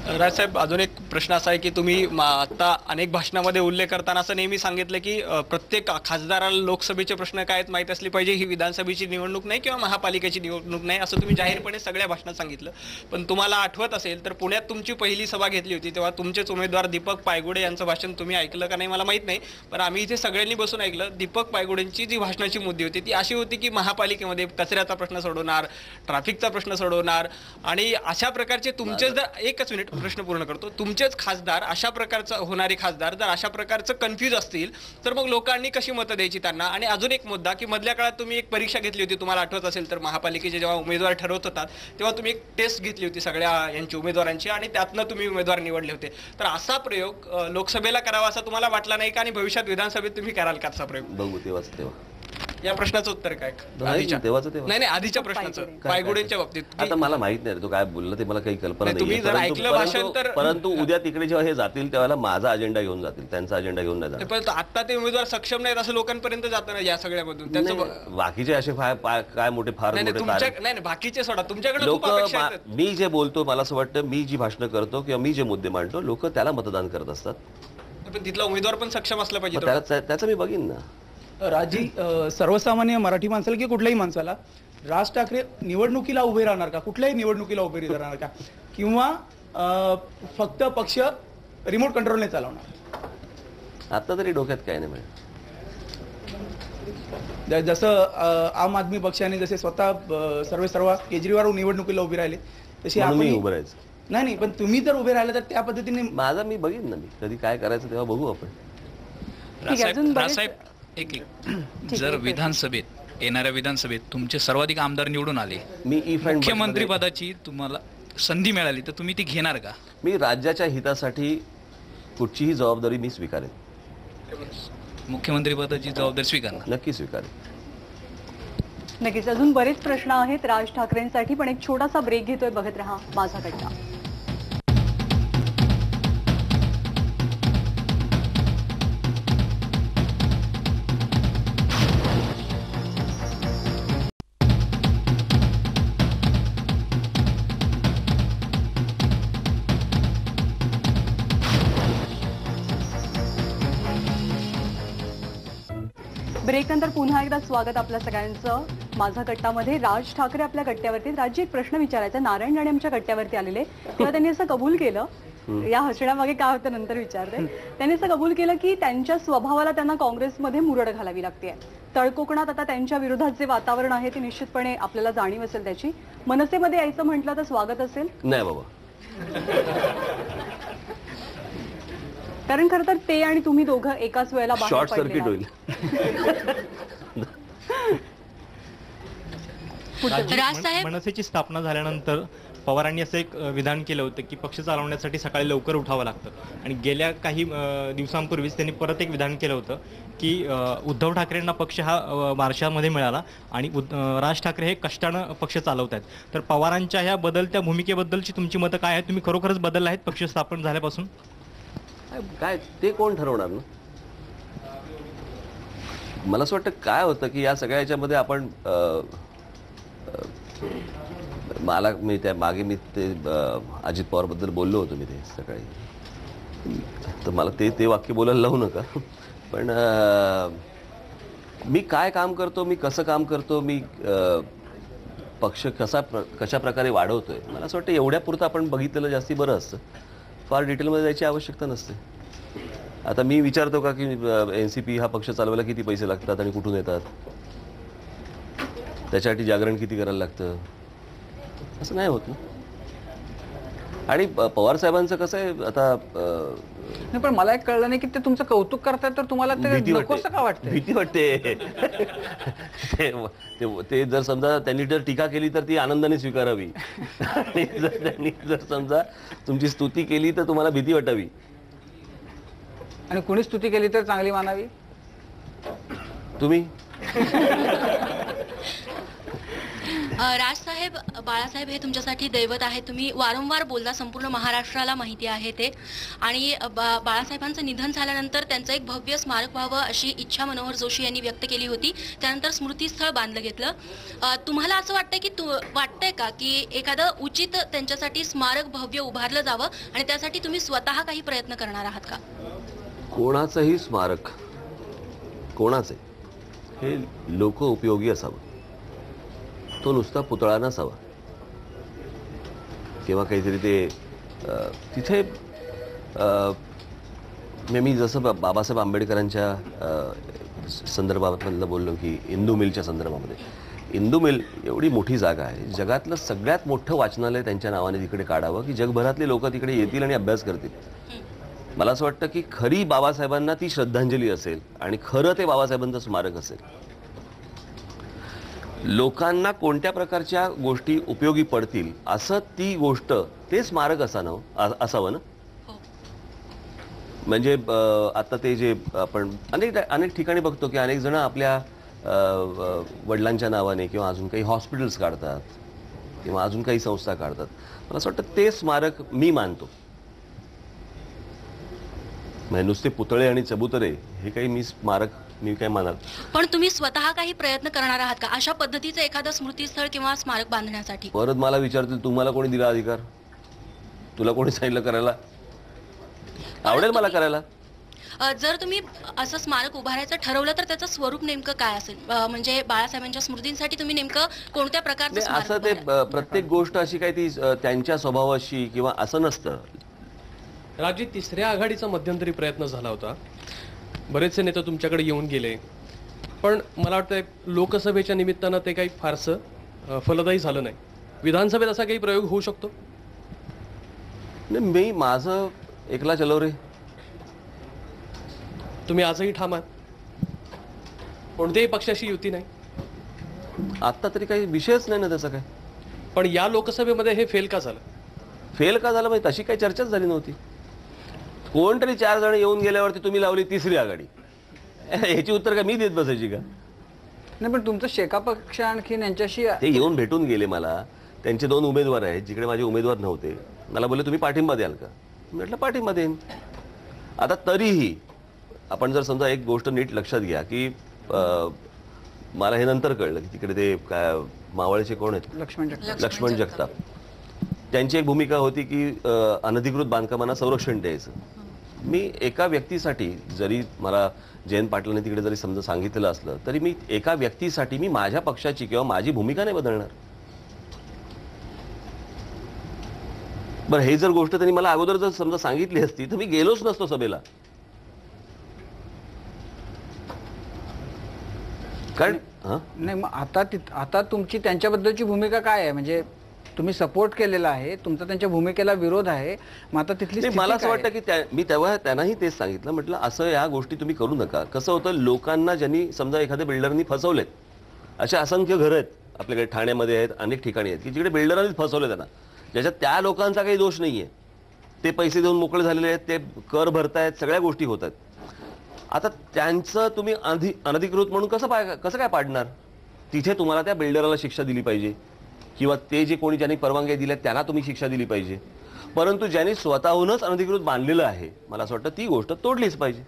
राजसाहेब, अजून एक प्रश्न असा आहे की तुम्ही आता अनेक भाषणामध्ये उल्लेख करताना असं नेहमी सांगितलं की प्रत्येक खासदाराला लोकसभेचे प्रश्न काय आहेत माहीत असले पाहिजे. ही विधानसभेची निवडणूक नाही किंवा महापालिकेची निवडणूक नाही असं तुम्ही जाहीरपणे सगळ्या भाषणात सांगितलं. पण तुम्हाला आठवत असेल तर पुण्यात तुमची पहिली सभा घेतली होती तेव्हा तुमचेच उमेदवार दीपक पायगुडे यांचं भाषण तुम्ही ऐकलं का नाही मला माहीत नाही, पण आम्ही इथे सगळ्यांनी बसून ऐकलं. दीपक पायगुडेंची जी भाषणाची मुद्दे होती ती अशी होती की महापालिकेमध्ये कचऱ्याचा प्रश्न सोडवणार, ट्रॅफिकचा प्रश्न सोडवणार आणि अशा प्रकारचे तुमचे जर एकच मिनिट प्रश्न पूर्ण करतो. तुमचेच खासदार अशा प्रकारचा होणारे खासदार जर अशा प्रकारचं कन्फ्यूज असतील तर मग लोकांनी कशी मतं द्यायची त्यांना. आणि अजून एक मुद्दा की मधल्या काळात तुम्ही एक परीक्षा घेतली होती, तुम्हाला आठवत असेल तर महापालिकेचे जेव्हा उमेदवार ठरवत होतात तेव्हा तुम्ही एक टेस्ट घेतली होती सगळ्या यांची उमेदवारांची आणि त्यातनं तुम्ही उमेदवार निवडले होते. तर असा प्रयोग लोकसभेला करावा असं तुम्हाला वाटला नाही का आणि भविष्यात विधानसभेत तुम्ही कराल का असा प्रयोग? बघू तेव्हाच तेव्हा. या प्रश्नाचं उत्तर काय? तेव्हाचं तेव्हा. नाही आधीच्या प्रश्नाचं पायगुडेंच्या बाबतीत. आता मला माहित नाही तो काय बोलला ते मला काही कल्पना तुम्ही नाही. जर ऐकलं भाषण तर परंतु उद्या तिकडे जेव्हा हे जातील तेव्हा माझा अजेंडा घेऊन जातील, त्यांचा अजेंडा घेऊन नाही जाणार. परंतु आता ते उमेदवार सक्षम नाहीत असं लोकांपर्यंत जातं ना या सगळ्यामधून. त्यांचं बाकीचे असे काय मोठे फार मोठे नाही बाकीचे सोडा, तुमच्याकडे लोक मी जे बोलतो मला असं वाटतं मी जी भाषणं करतो किंवा मी जे मुद्दे मांडतो लोक त्याला मतदान करत असतात. पण तिथला उमेदवार पण सक्षम असला पाहिजे. त्याचं मी बघीन ना. राजी, सर्वसामान्य मराठी माणसाला की कुठल्याही माणसाला राज ठाकरे निवडणुकीला उभे राहणार का, कुठल्याही निवडणुकीला उभे राहणार का, किंवा फक्त पक्ष रिमोट कंट्रोलने चालवणार? आता तरी डोक्यात काय नाही मिळेल. जसं आम आदमी पक्षाने जसे स्वतः सर्व केजरीवाल निवडणुकीला उभे राहिले तशी आपण उभं राहायचं. नाही पण तुम्ही जर उभे राहिले तर त्या पद्धतीने माझा मी बघीन ना, मी कधी काय करायचं तेव्हा बघू आपण. राजसाहेब एक जर विधानसभेत येणाऱ्या विधानसभेत तुमचे सर्वाधिक आमदार निवडून आले, मी मुख्यमंत्री पदाची तुम्हाला संधी मिळाली तर तुम्ही ती घेणार का? मी राज्याच्या हितासाठी कुठचीही जबाबदारी मी स्वीकारेन. मुख्यमंत्री पदाची जबाबदारी स्वीकारणार? नक्की स्वीकारेन. नक्कीच. अजून बरेच प्रश्न आहेत राज ठाकरेंसाठी, पण एक छोटासा ब्रेक घेतोय. बघत रहा माझा कट्टा. ब्रेक नंतर पुन्हा एकदा स्वागत आपल्या सगळ्यांचं माझा कट्टामध्ये. राज ठाकरे आपल्या कट्ट्यावरती. राजी, एक प्रश्न विचारायचा. नारायण राणे आमच्या कट्ट्यावरती आलेले तेव्हा त्यांनी असं कबूल केलं, या हसण्यामागे काय होतं नंतर विचारते, त्यांनी असं कबूल केलं की त्यांच्या स्वभावाला त्यांना काँग्रेसमध्ये मुरड घालावी लागते. तळकोकणात आता त्यांच्या विरोधात जे वातावरण आहे ते निश्चितपणे आपल्याला जाणीव असेल त्याची. मनसेमध्ये यायचं म्हटलं तर स्वागत असेल? नाही बाबा, कारण खरं तर ते आणि तुम्ही दोघं एकाच वेळेला शॉर्ट सर्किट होईल. मनसेची स्थापना झाल्यानंतर पवारांनी असं एक विधान केलं होतं की पक्ष चालवण्यासाठी सकाळी लवकर उठावं लागतं. आणि गेल्या काही दिवसांपूर्वीच त्यांनी परत एक विधान केलं होतं की उद्धव ठाकरेंना पक्ष हा महाराष्ट्रामध्ये मिळाला आणि राज ठाकरे हे कष्टानं पक्ष चालवत आहेत. तर पवारांच्या ह्या बदलत्या भूमिकेबद्दलची तुमची मतं काय आहेत? तुम्ही खरोखरच बदल आहेत पक्ष स्थापन झाल्यापासून? काय ते कोण ठरवणार ना? मला असं वाटतं काय होतं की या सगळ्या याच्यामध्ये आपण मला मी त्या मागे मी ते अजित पवार बद्दल बोललो होतो मी ते सकाळी, तर मला ते वाक्य बोलायला लावू नका. पण मी काय काम करतो, मी कसं काम करतो, मी पक्ष कशा प्रकारे वाढवतोय, मला असं वाटतं एवढ्या पुरतं आपण बघितलेलं जास्ती बरं असतं. फार डिटेलमध्ये जायची आवश्यकता नसते. आता मी विचारतो का की NCP हा पक्ष चालवायला किती पैसे लागतात आणि कुठून येतात, त्याच्यासाठी जागरण किती करायला लागतं, असं नाही होत ना. आणि पवार साहेबांचं कसं आहे आता, नाही पण मला एक कळलं नाही की ते तुमचं कौतुक करतात तर तुम्हाला ते नकोसं का वाटतं? भीती वाटते. ते जर समजा त्यांनी जर टीका केली तर ती आनंदाने स्वीकारावी, आणि जर त्यांनी जर समजा तुमची स्तुती केली तर तुम्हाला भीती वाटावी. आणि कुणी स्तुती केली तर चांगली मानावी? तुम्ही. राजसाहेब, बाळासाहेब हे तुमच्यासाठी दैवत आहे. तुम्ही वारंवार बोलता, संपूर्ण महाराष्ट्राला माहिती आहे ते. आणि बाळासाहेबांचं निधन झाल्यानंतर त्यांचं एक भव्य स्मारक व्हावं अशी इच्छा मनोहर जोशी यांनी व्यक्त केली होती. त्यानंतर स्मृतीस्थळ बांधलं घेतलं. तुम्हाला असं वाटतंय का की एखादं उचित त्यांच्यासाठी स्मारक भव्य उभारलं जावं आणि त्यासाठी तुम्ही स्वतः काही प्रयत्न करणार आहात का? कोणाचंही स्मारक, कोणाचे, हे लोक उपयोगी असावं. तो नुसता पुतळा नसावा किंवा काहीतरी ते तिथे मी जसं बाबासाहेब आंबेडकरांच्या संदर्भामधलं बोललो की इंदू मिलच्या संदर्भामध्ये इंदू मिल एवढी मोठी जागा आहे, जगातलं सगळ्यात मोठं वाचनालय त्यांच्या नावाने तिकडे काढावं की जगभरातले लोक तिकडे येतील आणि अभ्यास करतील. मला असं वाटतं की खरी बाबासाहेबांना ती श्रद्धांजली असेल आणि खरं ते बाबासाहेबांचं स्मारक असेल. लोकांना कोणत्या प्रकारच्या गोष्टी उपयोगी पडतील असं ती गोष्ट ते स्मारक असावं ना. म्हणजे आता ते जे आपण अनेक ठिकाणी बघतो की अनेक जण आपल्या वडिलांच्या नावाने किंवा अजून काही हॉस्पिटल्स काढतात किंवा अजून काही संस्था काढतात. मला असं वाटतं ते स्मारक मी मानतो. म्हणजे नुसते पुतळे आणि चबुतरे हे काही मी काय मानणार. पण तुम्ही स्वतः काही प्रयत्न करणार आहात का अशा पद्धतीचं एखादं स्मृतीस्थळ किंवा स्मारक बांधण्यासाठी? परत मला विचारतील तुम्हाला कोणी दिला अधिकार, तुला कोणी सांगितलं करायला? आवडेल मला करायला. जर तुम्ही असं स्मारक उभारायचं ठरवलं तर त्याचं स्वरूप नेमकं काय असेल? म्हणजे बाळासाहेबांच्या स्मृतींसाठी तुम्ही नेमकं कोणत्या प्रकारचं स्मारक असं ते प्रत्येक गोष्ट अशी काही ती त्यांच्या स्वभावाशी किंवा असं नसतं. राज्य तिसऱ्या आघाडीचा मध्यंतरी प्रयत्न झाला होता, बरेचसे नेते तुमच्याकडे येऊन गेले, पण मला वाटतं लोकसभेच्या निमित्तानं ते काही फारसं फलदायी झालं नाही. विधानसभेत असा काही प्रयोग होऊ शकतो? मी माझं एकला चलो रे. तुम्ही आजही ठाम आहात? कोणत्याही पक्षाशी युती नाही? आता तरी काही विषयच नाही ना त्याचा काय. पण या लोकसभेमध्ये हे फेल का झालं? फेल का झालं म्हणजे तशी काही चर्चाच झाली नव्हती. कोणतरी 4 जण येऊन गेल्यावरती तुम्ही लावली तिसरी आघाडी. याची उत्तर का मी देत बसायची का? नाही, पण तुमचं शेका पक्ष आणखीन यांच्याशी ते येऊन भेटून गेले मला. त्यांचे 2 उमेदवार आहेत, जिकडे माझे उमेदवार नव्हते. मला बोलले तुम्ही पाठिंबा द्याल का? म्हटलं पाठिंबा देईन. आता तरीही आपण जर समजा एक गोष्ट नीट लक्षात घ्या की मला हे नंतर कळलं की तिकडे ते काय मावळचे कोण आहेत, लक्ष्मण जगताप, त्यांची एक भूमिका होती की अनधिकृत बांधकामांना संरक्षण द्यायचं. मी एका व्यक्तीसाठी, जरी मला जयंत पाटलांनी तिकडे जरी समजा सांगितलेलं असलं तरी मी एका व्यक्तीसाठी मी माझ्या पक्षाची किंवा माझी भूमिका नाही बदलणार. बरं, हे जर गोष्ट त्यांनी मला अगोदर जर समजा सांगितली असती तर मी गेलोच नसतो सभेला. कारण नाही, मग आता तुमची त्यांच्याबद्दलची भूमिका काय आहे? म्हणजे तुम्ही सपोर्ट केलेला आहे, तुमचा त्यांच्या भूमिकेला विरोध आहे, मग आता तिथली मला असं वाटतं की मी तेव्हा त्यांनाही तेच सांगितलं, म्हटलं असं या गोष्टी तुम्ही करू नका. कसं होतं, लोकांना ज्यांनी समजा एखाद्या बिल्डरनी फसवलेत, अशा असंख्य घरं आहेत आपल्याकडे, ठाण्यामध्ये आहेत, अनेक ठिकाणी आहेत की जिकडे बिल्डरांनीच फसवले त्यांना, ज्याच्यात त्या लोकांचा काही दोष नाहीये. ते पैसे देऊन मोकळे झालेले आहेत, ते कर भरतायत, सगळ्या गोष्टी होत आहेत. आता त्यांचं तुम्ही अनधिकृत म्हणून कसं काय पाडणार? तिथे तुम्हाला त्या बिल्डरला शिक्षा दिली पाहिजे किंवा ते जे कोणी ज्यांनी परवानगी दिल्या त्यांना तुम्ही शिक्षा दिली पाहिजे. परंतु ज्यांनी स्वतःहूनच अनधिकृत बांधलेलं आहे, मला असं वाटतं ती गोष्ट तोडलीच पाहिजे.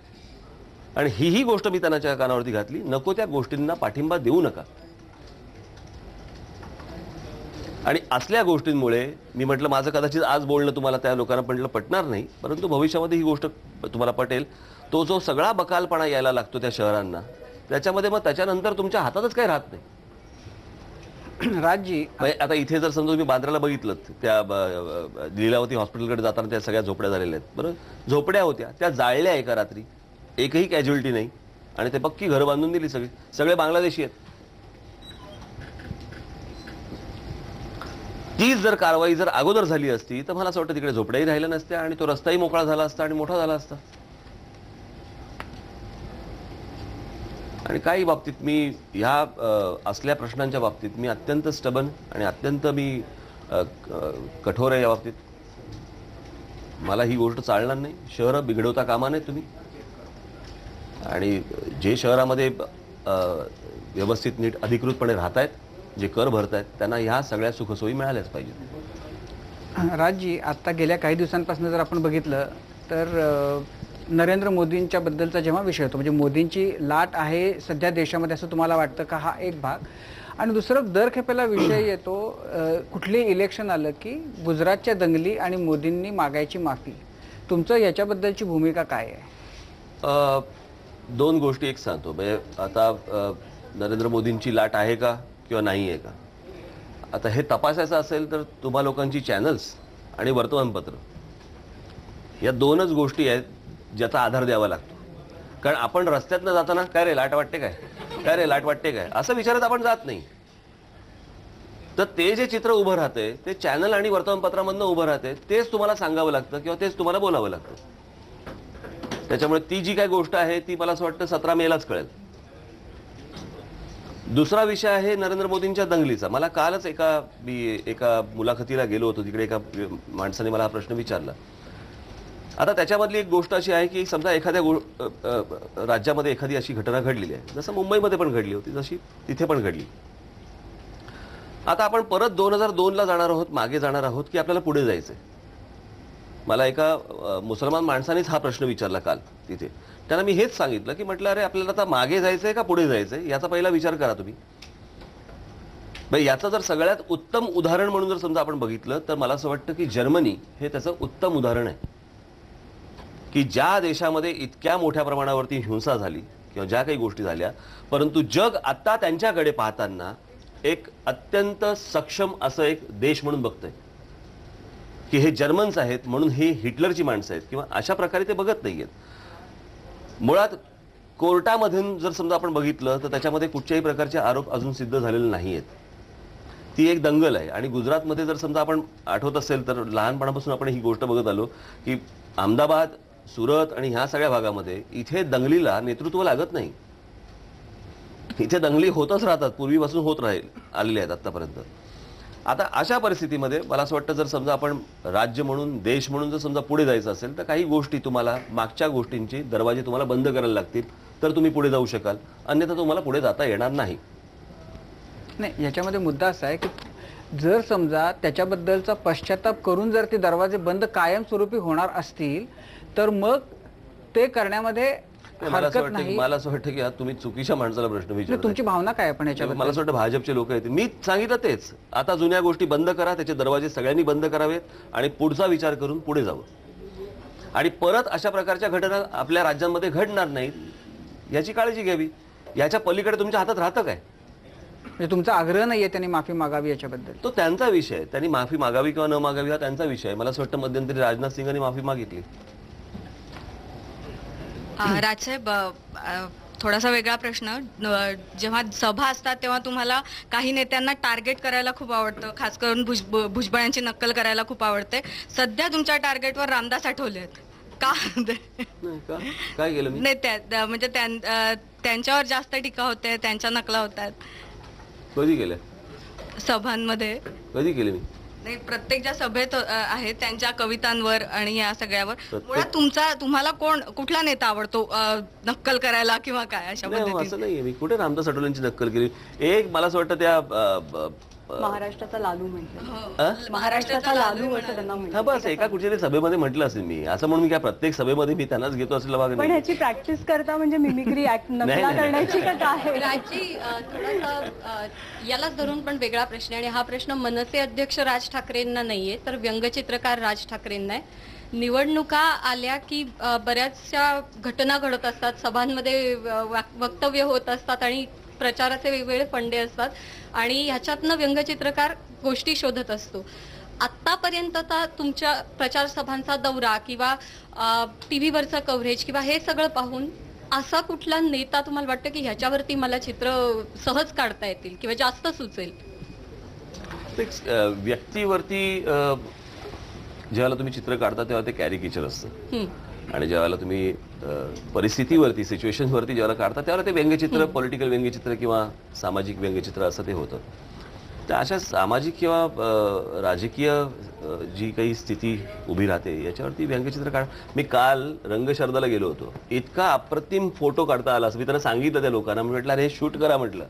आणि ही गोष्ट मी त्यांच्या कानावरती घातली, नको त्या गोष्टींना पाठिंबा देऊ नका. आणि असल्या गोष्टींमुळे मी म्हटलं माझं कदाचित आज बोलणं तुम्हाला त्या लोकांना म्हटलं पटणार नाही, परंतु भविष्यामध्ये ही गोष्ट तुम्हाला पटेल. तो जो सगळा बकालपणा यायला लागतो त्या शहरांना, त्याच्यामध्ये मग त्याच्यानंतर तुमच्या हातातच काही राहत नाही. राजजी, आता इथे जर समजा तुम्ही बांद्राला बघितलं, त्या लीलावती हॉस्पिटलकडे जाताना त्या सगळ्या झोपड्या झालेल्या आहेत. बरं, झोपड्या होत्या त्या जाळल्या एका रात्री, एकही कॅज्युअलिटी नाही, आणि ते पक्की घरं बांधून दिली. सगळे बांगलादेशी आहेत. तीच जर कारवाई जर अगोदर झाली असती तर मला असं वाटतं तिकडे झोपड्याही राहिल्या नसत्या आणि तो रस्ताही मोकळा झाला असता आणि मोठा झाला असता. आणि काही बाबतीत मी ह्या असल्या प्रश्नांच्या बाबतीत मी अत्यंत स्टबन आणि अत्यंत मी कठोर आहे या बाबतीत. मला ही गोष्ट चालणार नाही. शहरं बिघडवता कामा नये तुम्ही. आणि जे शहरामध्ये व्यवस्थित नीट अधिकृतपणे राहतायत, जे कर भरतायत, त्यांना ह्या सगळ्या सुखसोयी मिळाल्याच पाहिजेत. राजजी, आता गेल्या काही दिवसांपासून जर आपण बघितलं तर नरेंद्र मोदींच्या बद्दलचा जेव्हा विषय होतो, म्हणजे मोदींची लाट आहे सध्या देशामध्ये असं तुम्हाला वाटतं का? हा एक भाग. आणि दुसरं, दर खेपेला विषय येतो, कुठले इलेक्शन आलं की गुजरातच्या दंगली आणि मोदींनी मागायची माफी. तुमचं याच्याबद्दलची भूमिका काय आहे? 2 गोष्टी एक सांगतो. म्हणजे आता नरेंद्र मोदींची लाट आहे का किंवा नाही आहे का, आता हे तपासायचं असेल तर तुम्हा लोकांची चॅनल्स आणि वर्तमानपत्र या 2च गोष्टी आहेत ज्याचा आधार द्यावा लागतो. कारण आपण रस्त्यातनं जाताना काय रे लाट वाटते काय, काय रे लाट वाटते काय असं विचारत आपण जात नाही. तर ते जे चित्र उभं राहते ते चॅनल आणि वर्तमानपत्रामधनं उभं राहते, तेच तुम्हाला सांगावं लागतं किंवा तेच तुम्हाला बोलावं लागतं. त्याच्यामुळे ती जी काही गोष्ट आहे ती मला असं वाटतं 17 मेलाच कळेल. दुसरा विषय आहे नरेंद्र मोदींच्या दंगलीचा. मला कालच एका मुलाखतीला गेलो होतो, तिकडे एका माणसाने मला हा प्रश्न विचारला. आता त्याच्यामधली एक गोष्ट अशी आहे की समजा एखाद्या राज्यामध्ये एखादी अशी घटना घडलेली आहे, जसं मुंबईमध्ये पण घडली होती, जशी तिथे पण घडली. आता आपण परत 2002ला जाणार आहोत, मागे जाणार आहोत की आपल्याला पुढे जायचंय. मला एका मुसलमान माणसानेच हा प्रश्न विचारला काल तिथे. त्यांना मी हेच सांगितलं की म्हटलं अरे आपल्याला आता मागे जायचंय का पुढे जायचंय याचा पहिला विचार करा तुम्ही. याचं जर सगळ्यात उत्तम उदाहरण म्हणून जर समजा आपण बघितलं तर मला असं वाटतं की जर्मनी हे त्याचं उत्तम उदाहरण आहे की ज्या देशामध्ये इतक्या मोठ्या प्रमाणावरती हिंसा झाली किंवा ज्या काही गोष्टी झाल्या, परंतु जग आता त्यांच्याकडे पाहताना एक अत्यंत सक्षम असं एक देश म्हणून बघतंय की हे जर्मन्स आहेत म्हणून हे हिटलरची माणसं आहेत किंवा अशा प्रकारे ते बघत नाहीयेत. मुळात कोर्टामधून जर समजा आपण बघितलं तर त्याच्यामध्ये कुठच्याही प्रकारचे आरोप अजून सिद्ध झालेले नाहीयेत. ती एक दंगल आहे. आणि गुजरातमध्ये जर समजा आपण आठवत असेल तर लहानपणापासून आपण ही गोष्ट बघत आलो की अहमदाबाद, सुरत आणि ह्या सगळ्या भागामध्ये इथे दंगलीला नेतृत्व लागत नाही. इथे दंगली होतच राहतात, पूर्वीपासून होत आलेले आहेत आतापर्यंत. आता अशा परिस्थितीमध्ये मला असं वाटतं जर समजा आपण राज्य म्हणून, देश म्हणून जर समजा पुढे जायचं असेल तर काही गोष्टी तुम्हाला, मागच्या गोष्टींचे दरवाजे तुम्हाला बंद करायला लागतील तर तुम्ही पुढे जाऊ शकाल, अन्यथा तुम्हाला पुढे जाता येणार नाही. नाही, याच्यामध्ये मुद्दा असा आहे की जर समजा त्याच्याबद्दलचा पश्चाताप करून जर ते दरवाजे बंद कायमस्वरूपी होणार असतील तर मग ते करण्यामध्ये हरकत नाही. मला असं वाटतं की तुम्ही चुकीच्या माणसाला प्रश्न विचारता. तुमची भावना काय पण याच्याबद्दल? मला असं वाटतं भाजपचे लोक आहेत, मी सांगितलं तेच, आता जुन्या गोष्टी बंद करा, त्याचे दरवाजे सगळ्यांनी बंद करावेत आणि पुढचा विचार करून पुढे जावं. आणि परत अशा प्रकारच्या घटना आपल्या राज्यांमध्ये घडणार नाहीत याची काळजी घ्यावी. याच्या पलीकडे तुमच्या हातात राहतं काय? म्हणजे तुमचा आग्रह नाहीये त्यांनी माफी मागावी याच्याबद्दल? तो त्यांचा विषय आहे, त्यांनी माफी मागावी किंवा न मागावी हा त्यांचा विषय आहे. मला असं वाटतं मध्यंतरी राजनाथ सिंगांनी माफी मागितली. राजसाहेब, थोडासा वेगळा प्रश्न. जेव्हा सभा असतात तेव्हा तुम्हाला काही नेत्यांना टार्गेट करायला खूप आवडतं, खास करून भुजबळांची नक्कल करायला खूप आवडते. सध्या तुमच्या टार्गेटवर रामदास आठवले आहेत का? काय केलं मी? नाही, म्हणजे त्यांच्यावर जास्त टीका होते, त्यांच्या नकला होतात. कधी केलं? सभांमध्ये कधी केले मी? नाही, प्रत्येक ज्या सभेत आहेत त्यांच्या कवितांवर आणि या सगळ्यावर. मुळात तुम्हाला कुठला नेता आवडतो नक्कल करायला किंवा काय अशा पद्धतीने? असं नाहीये, मी कुठे रामदास आठवलेंची नक्कल केली. एक मला असं वाटतं त्या महाराष्ट्राचा लालू म्हटलं, महाराष्ट्राचा लालू असं त्यांना म्हटलं. हा बस, एका कुठेतरी सभेमध्ये म्हटलं असेल मी. असं म्हणून मी काय प्रत्येक सभेमध्ये मी त्यांनाच घेतो असलेला भाग पण नाही. ह्याची प्रॅक्टिस करता म्हणजे मिमिक्री नकला करण्याची का काय? राजी, थोडासा यालाच धरून पण वेगळा प्रश्न आहे आणि हा प्रश्न मनसे अध्यक्ष राज ठाकरेंना नाहीये तर व्यंगचित्रकार राज ठाकरेंना आहे. निवडणुका आल्या की बऱ्याचशा घटना घडत असतात, सभांमध्ये वक्तव्य होत असतात आणि प्रचाराचे वेगवेगळे फंडे असतात आणि ह्याच्यातनं व्यंगचित्रकार गोष्टी शोधत असतो. आत्तापर्यंतचा तुमच्या प्रचार सभांचा दौरा किंवा टीव्हीवरचं कव्हरेज किंवा हे सगळं पाहून असा कुठला नेता तुम्हाला वाटतं की ह्याच्यावरती मला चित्र सहज काढता येतील किंवा जास्त सुचेल? व्यक्तीवरती जेव्हा तुम्ही चित्र काढता तेव्हा ते कॅरिकेचर असतं आणि जेव्हा तुम्ही परिस्थितीवरती, सिच्युएशनवरती जेव्हा काढता तेव्हा ते व्यंगचित्र, पॉलिटिकल व्यंगचित्र किंवा सामाजिक व्यंगचित्र असं ते होतं. तर अशा सामाजिक किंवा राजकीय जी काही स्थिती उभी राहते याच्यावरती व्यंगचित्र काढ. मी काल रंगशर्दाला गेलो होतो, इतका अप्रतिम फोटो काढता आला असं मी त्यांना सांगितलं त्या लोकांना. म्हटलं अरे शूट करा म्हटलं.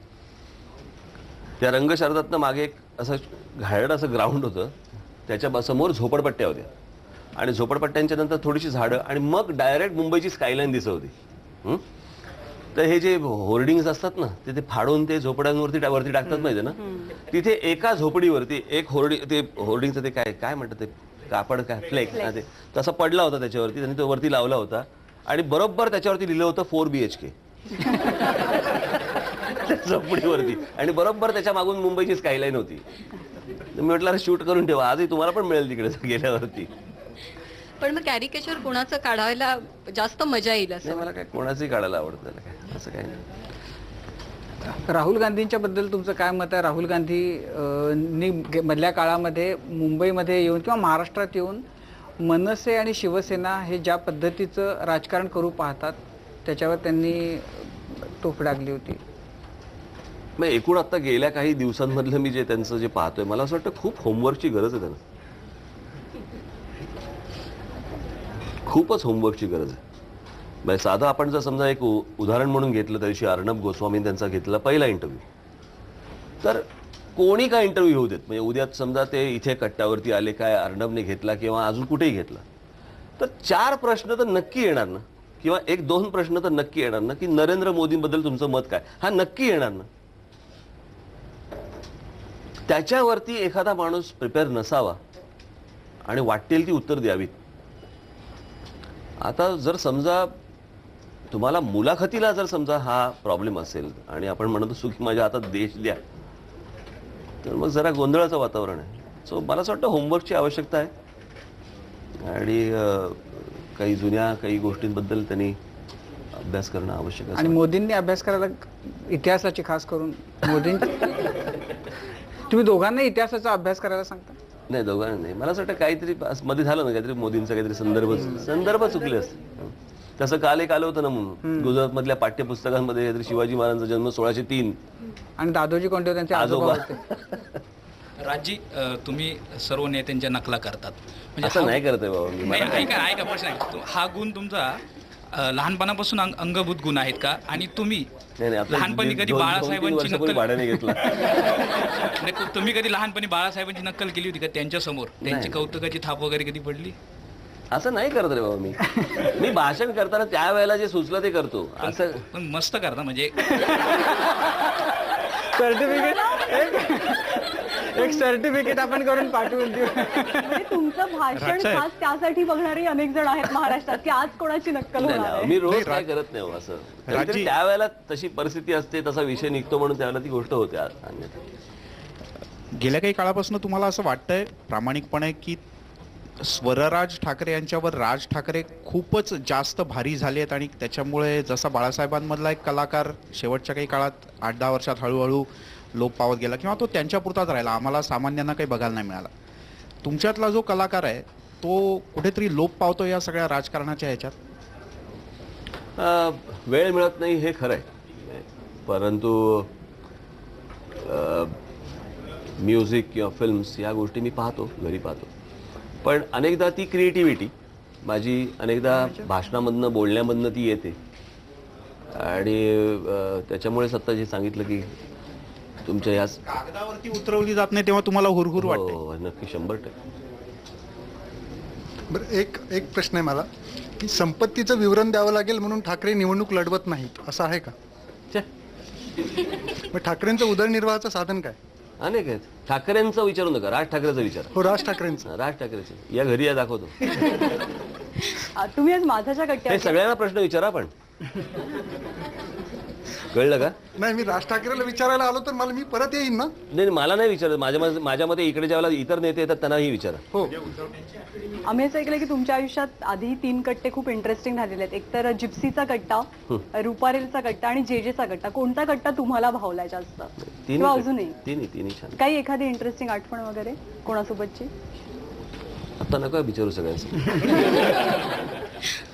त्या रंगशर्दातनं मागे एक असं घायड असं ग्राउंड होतं, त्याच्या समोर झोपडपट्ट्या होत्या आणि झोपडपट्ट्यांच्या नंतर थोडीशी झाडं आणि मग डायरेक्ट मुंबईची स्कायलाईन दिसत होती. तर हे जे होर्डिंग्स असतात ना ते फाडून ते झोपड्यांवरती वरती टाकतात माहिती ना, तिथे एका झोपडीवरती एक होर्डिंगचं ते काय म्हणतात ते कापड, काय फ्लेक्स ते तसा पडला होता त्याच्यावरती, त्यांनी तो वरती लावला होता आणि बरोबर त्याच्यावरती लिहिलं होतं 4 BHK झोपडीवरती आणि बरोबर त्याच्या मागून मुंबईची स्कायलाईन होती. मी म्हटलं शूट करून ठेवा, आजही तुम्हाला पण मिळेल तिकडे गेल्यावरती. पण मग कॅरिकेचर कोणाचं काढायला जास्त मजा येईल असं? मला काय कोणाचंही काढायला आवडतं, काय असं काही नाही. राहुल गांधींच्या बद्दल तुमचं काय मत आहे? राहुल गांधी मधल्या काळामध्ये मुंबईमध्ये येऊन किंवा महाराष्ट्रात येऊन मनसे आणि शिवसेना हे ज्या पद्धतीचं राजकारण करू पाहतात त्याच्यावर त्यांनी टोप डागली होती. मग एकूण आता गेल्या काही दिवसांमधलं मी जे त्यांचं जे पाहतोय, मला असं वाटतं खूप होमवर्कची गरज आहे त्यांना, खूपच होमवर्कची गरज आहे. म्हणजे साधं आपण जर समजा एक उदाहरण म्हणून घेतलं त्या दिवशी अर्णब गोस्वामी त्यांचा घेतला पहिला इंटरव्ह्यू, तर कोणी काय इंटरव्ह्यू होऊ देत, म्हणजे उद्या समजा ते इथे कट्ट्यावरती आले, काय अर्णबने घेतला किंवा अजून कुठेही घेतला, तर 4 प्रश्न तर नक्की येणार ना, किंवा 1-2 प्रश्न तर नक्की येणार ना, की नरेंद्र मोदींबद्दल तुमचं मत काय, हा नक्की येणार ना. त्याच्यावरती एखादा माणूस प्रिपेअर नसावा आणि वाटेल ती उत्तर द्यावीत. आता जर समजा तुम्हाला मुलाखतीला जर समजा हा प्रॉब्लेम असेल आणि आपण म्हणत असू की माझ्या हातात देश द्या, तर मग जरा गोंधळाचं वातावरण आहे. सो मला असं वाटतं होमवर्कची आवश्यकता आहे आणि काही जुन्या काही गोष्टींबद्दल त्यांनी अभ्यास करणं आवश्यक आहे. आणि मोदींनी अभ्यास करायला, इतिहासाची खास करून तुम्ही दोघांना इतिहासाचा अभ्यास करायला सांगता? नाही, दोघांना नाही. मला असं वाटतं काहीतरी मध्ये झालं ना, काहीतरी मोदींचा काहीतरी संदर्भ चुकले असते. तसं काल एक आलं होतं ना म्हणून गुजरात मधल्या पाठ्यपुस्तकांमध्ये काहीतरी शिवाजी महाराजांचा जन्म 1603 आणि दादोजी कोंडदेव त्यांचे आजोबा होते. राजी, तुम्ही सर्व नेत्यांच्या नकला करतात, म्हणजे असं नाही करत आहे बाबा मी. ऐका प्रश्न आहे, हा गुण तुमचा लहानपणापासून अंगभूत गुण आहेत का? आणि तुम्ही लहानपणी कधी बाळासाहेबांची नक्कल भाड्याने घेतला? तुम्ही कधी लहानपणी बाळासाहेबांची नक्कल केली होती का त्यांच्या समोर? त्यांची कौतुकाची थाप वगैरे कधी पडली? असं नाही करत रे बाबा मी भाषण करताना त्यावेळेला जे सुचलं ते करतो. असं पण मस्त करता, म्हणजे एक सर्टिफिकेट आपण करून पाठवून देऊ. म्हणजे तुमचं भाषण खास त्यासाठी बघणारे अनेक जण आहेत महाराष्ट्रात की आज कोणाची नक्कल होणार आहे. मी रोज काय करत नाही असं, त्यावेळेला तशी परिस्थिती असते, तसा विषय निघतो म्हणून त्यावेळेला ती गोष्ट होते. गेल्या काही काळापासून तुम्हाला असं वाटतंय प्रामाणिकपणे की स्वरराज ठाकरे यांच्यावर राज ठाकरे खूपच जास्त भारी झाले आहेत आणि त्याच्यामुळे जसा बाळासाहेबांमधला एक कलाकार शेवटच्या काही काळात 8-10 वर्षात हळूहळू लोप पावत गेला किंवा तो त्यांच्यापुरताच राहिला, आम्हाला सामान्यांना काही बघायला नाही मिळाला, तुमच्यातला जो कलाकार आहे तो कुठेतरी लोप पावतो या सगळ्या राजकारणाच्या ह्याच्यात? वेळ मिळत नाही हे खरं आहे, परंतु म्युझिक किंवा फिल्म्स या गोष्टी मी पाहतो, घरी पाहतो. पण अनेकदा ती क्रिएटिव्हिटी माझी अनेकदा भाषणामधनं बोलण्यामधनं ती येते आणि त्याच्यामुळे सत्ता जे सांगितलं की तुमच्या या कागदावरती उतरवली जात नाही तेव्हा तुम्हाला हुरहुर वाटते? हो, नक्की 100%. बरं, एक प्रश्न आहे मला की संपत्तीचं विवरण द्यावं लागेल म्हणून ठाकरे निवडणूक लढवत नाहीत असं आहे का? मग ठाकरेंचं उदरनिर्वाहाचं साधन काय? अनेक आहेत. ठाकरेंचं विचारू नका, राज ठाकरेचं विचार. हो, राज ठाकरेंचं. राज ठाकरेचं या घरी या दाखवतो. तुम्ही आज माझ्याच्या कट्ट्यावर सगळ्यांना प्रश्न विचारा, पण कळलं का? नाही, मी राज ठाकरेला विचारायला आलो तर मी परत येईन ना? नाही, मला नाही विचारत. माझ्या मते इकडे ज्यावेळेला इतर नेते येतात त्यांनाही विचारा. हो. आम्ही असं ऐकलं की तुमच्या आयुष्यात आधी 3 कट्टे खूप इंटरेस्टिंग झालेले आहेत. एक तर जिप्सीचा कट्टा, रुपारेलचा कट्टा आणि जेजेचा कट्टा. कोणता कट्टा तुम्हाला भावलाय जास्त किंवा अजूनही? तिन्ही छान. काही एखादी इंटरेस्टिंग आठवण वगैरे कोणासोबतची? आता नका विचारू सगळ्यांचं.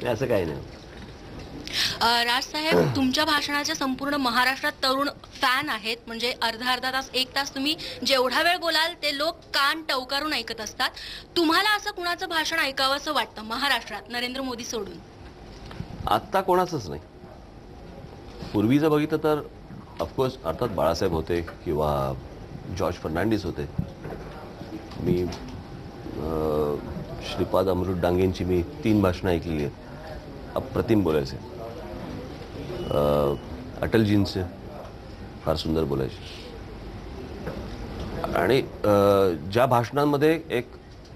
असं काही नाही. राजसाहेब, तुमच्या भाषणाच्या संपूर्ण महाराष्ट्रात तरुण फॅन आहेत, म्हणजे अर्धा तास 1 तास तुम्ही जेवढा वेळ बोलाल ते लोक कान टवकारून ऐकत असतात. तुम्हाला असं कुणाचं भाषण ऐकावं असं वाटतं महाराष्ट्रात नरेंद्र मोदी सोडून? आत्ता कोणाचंच नाही. पूर्वीचं बघितलं तर ऑफकोर्स अर्थात बाळासाहेब होते किंवा जॉर्ज फर्नांडिस होते. मी श्रीपाद अमृत डांगेंची मी 3 भाषणं ऐकलेली आहेत, अप्रतिम बोलायचे. अटलजींचे फार सुंदर बोलायचे. आणि ज्या भाषणांमध्ये एक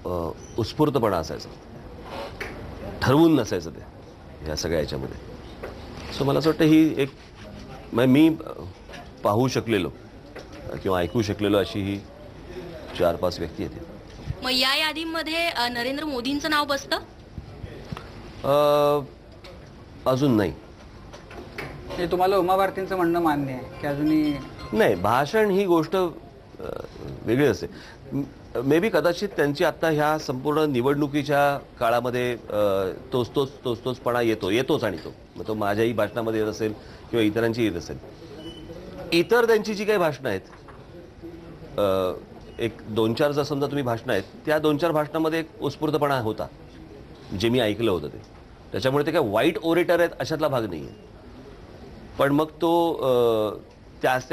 उत्स्फूर्तपणा असायचा, ठरवून नसायचं ते या सगळ्या याच्यामध्ये. सो मला असं वाटतं ही एक मी पाहू शकलेलो किंवा ऐकू शकलेलो अशी ही 4-5 व्यक्ती आहेत. मग या यादीमध्ये नरेंद्र मोदींचं नाव बसतं? अजून नाही. म्हणजे तुम्हाला उमा भारतींचं म्हणणं मान्य आहे की अजूनही नाही, भाषण ही गोष्ट वेगळी असते. मे बी कदाचित त्यांची आता ह्या संपूर्ण निवडणुकीच्या काळामध्ये तोचपणा येतोच आणि मग तो माझ्याही भाषणामध्ये येत असेल किंवा इतरांची येत असेल. इतर त्यांची जी काही भाषणं आहेत, एक 2-4 जर समजा तुम्ही भाषणं आहेत, त्या 2-4 भाषणामध्ये एक उत्स्फूर्तपणा होता जे मी ऐकलं होतं ते. त्याच्यामुळे ते काय वाईट ओरेटर आहेत अशातला भाग नाही आहे. पण मग तो त्याच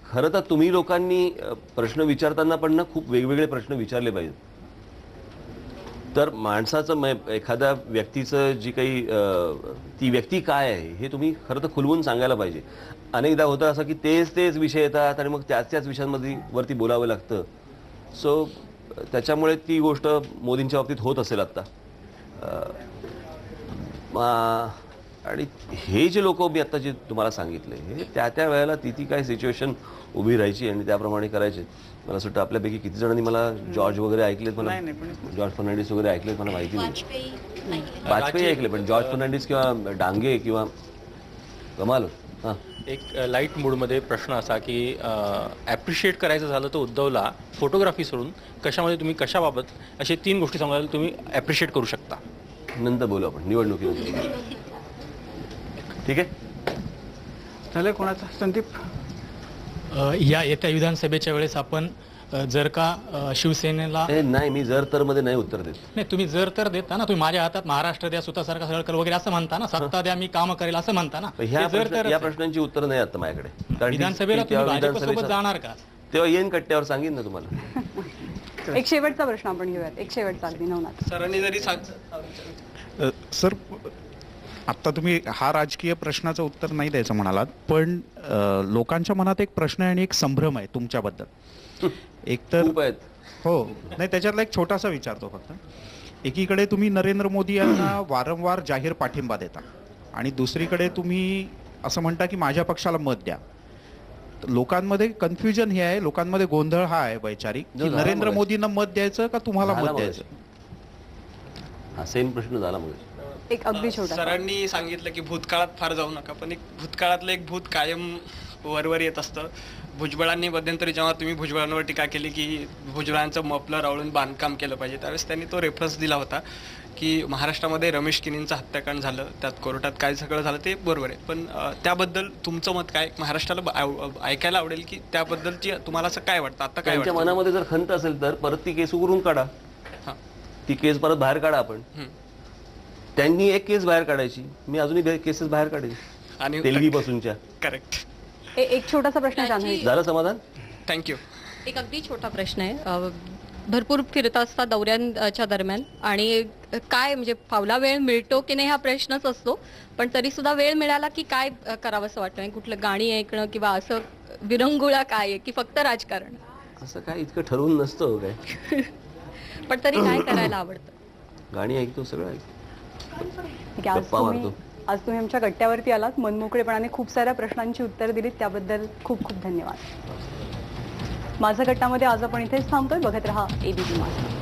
खरं तर तुम्ही लोकांनी प्रश्न विचारताना पण ना खूप वेगवेगळे प्रश्न विचारले पाहिजेत. तर माणसाचं एखाद्या व्यक्तीचं जी काही ती व्यक्ती काय आहे हे तुम्ही खरं तर खुलवून सांगायला पाहिजे. अनेकदा होतं असं की तेच विषय येतात आणि मग त्याच विषयांमध्ये वरती बोलावं लागतं. सो त्याच्यामुळे ती गोष्ट मोदींच्या बाबतीत होत असेल आत्ता. आणि हे जे लोक मी आता जे तुम्हाला सांगितले हे त्या वेळेला ती काय सिच्युएशन उभी राहायची आणि त्याप्रमाणे करायचे. मला असं वाटतं आपल्यापैकी किती जणांनी मला जॉर्ज वगैरे ऐकलेत, मला जॉर्ज फर्नांडिस वगैरे ऐकलेत मला माहिती नाही. वाजपेयी ऐकले, पण जॉर्ज फर्नांडिस किंवा डांगे किंवा कमाल. हां, एक लाईट मूडमध्ये प्रश्न असा की ॲप्रिशिएट करायचं झालं तर उद्धवला फोटोग्राफी सोडून कशामध्ये तुम्ही कशाबाबत असे 3 गोष्टी सांगायला तुम्ही ॲप्रिशिएट करू शकता? नंतर बोलू आपण निवडणुकीनंतर. ठीक आहे, झालं कोणाचा? संदीप, या येत्या विधानसभेच्या वेळेस आपण जर का शिवसेनेला नाही, मी जर तर मध्ये नाही उत्तर देत. नाही, तुम्ही जर तर देता ना, तुम्ही माझ्या हातात महाराष्ट्र द्या, सुतासारखा सळकर वगैरे असं म्हणता ना, सत्ता द्या मी काम करेल असं म्हणता ना. या प्रश्नांची उत्तर नाही आता माझ्याकडे. कारण विधानसभेला तुम्ही भाजपसोबत जाणार का? तेव्हा येईन कट्ट्यावर सांगेन ना तुम्हाला. एक शेवटचा प्रश्न आपण घेऊयात, एक शेवटचा अगदी नवनाथ. सरांनी जरी सर, आत्ता तुम्ही हा राजकीय प्रश्नाचं उत्तर नाही द्यायचं म्हणालात, पण लोकांच्या मनात एक प्रश्न आहे आणि एक संभ्रम आहे तुमच्याबद्दल. एकतर हो, नाही, त्याच्यातला एक छोटासा विचारतो फक्त. एकीकडे तुम्ही नरेंद्र मोदी यांना वारंवार जाहीर पाठिंबा देता आणि दुसरीकडे तुम्ही असं म्हणता की माझ्या पक्षाला मत द्या. लोकांमध्ये कन्फ्युजन हे आहे, लोकांमध्ये गोंधळ हा आहे वैचारिक, की नरेंद्र मोदींना मत द्यायचं का तुम्हाला मत द्यायचं? हा सेम प्रश्न झाला मग. एक अगदी छोटा. सरांनी सांगितलं की भूतकाळात फार जाऊ नका, पण एक भूतकाळातलं एक भूत कायम वरवर येत असतं. भुजबळांनी मध्यंतरी जेव्हा तुम्ही भुजबळांवर टीका केली की भुजबळांचं मफलर आवळून बांधकाम केलं पाहिजे, त्यावेळेस त्यांनी तो रेफरन्स दिला होता की महाराष्ट्रामध्ये रमेश किनींचं हत्याकांड झालं, त्यात कोर्टात काय सगळं झालं ते बरोबर आहे, पण त्याबद्दल तुमचं मत काय? महाराष्ट्राला ऐकायला आवडेल की त्याबद्दलची तुम्हाला असं काय वाटतं? आता काय त्यांच्या मनामध्ये जर खंत असेल तर परत ती केस उघडून काढा, ती केस परत बाहेर काढा. आपण त्यांनी एक केस बाहेर काढायची, मी अजूनही केसेस बाहेर काढेन आणि तेलगी पासूनच्या. करेक्ट. एक छोटासा प्रश्न झालं समाधान? थँक्यू. एक अगदी छोटा प्रश्न आहे. भरपूर फिरत असता दौऱ्यांच्या दरम्यान आणि काय म्हणजे फावला वेळ मिळतो की नाही हा प्रश्नच असतो, पण तरी सुद्धा वेळ मिळाला की काय करावं असं वाटतं? कुठलं गाणी ऐकणं किंवा असं विरंगुळा काय आहे की फक्त राजकारण? असं काय इतकं ठरवून नसतं काय, पण तरी काय करायला आवडतं? गाणी ऐकतो, सगळं ऐकतो, गप्पा मारतो. आज तुम्ही आमच्या गट्ट्यावरती आलात, मनमोकळेपणाने खूप साऱ्या प्रश्नांची उत्तर दिलीत, त्याबद्दल खूप खूप धन्यवाद. माझा गट्टामध्ये आज आपण इथेच थांबतोय. बघत रहा एबीपी माझा.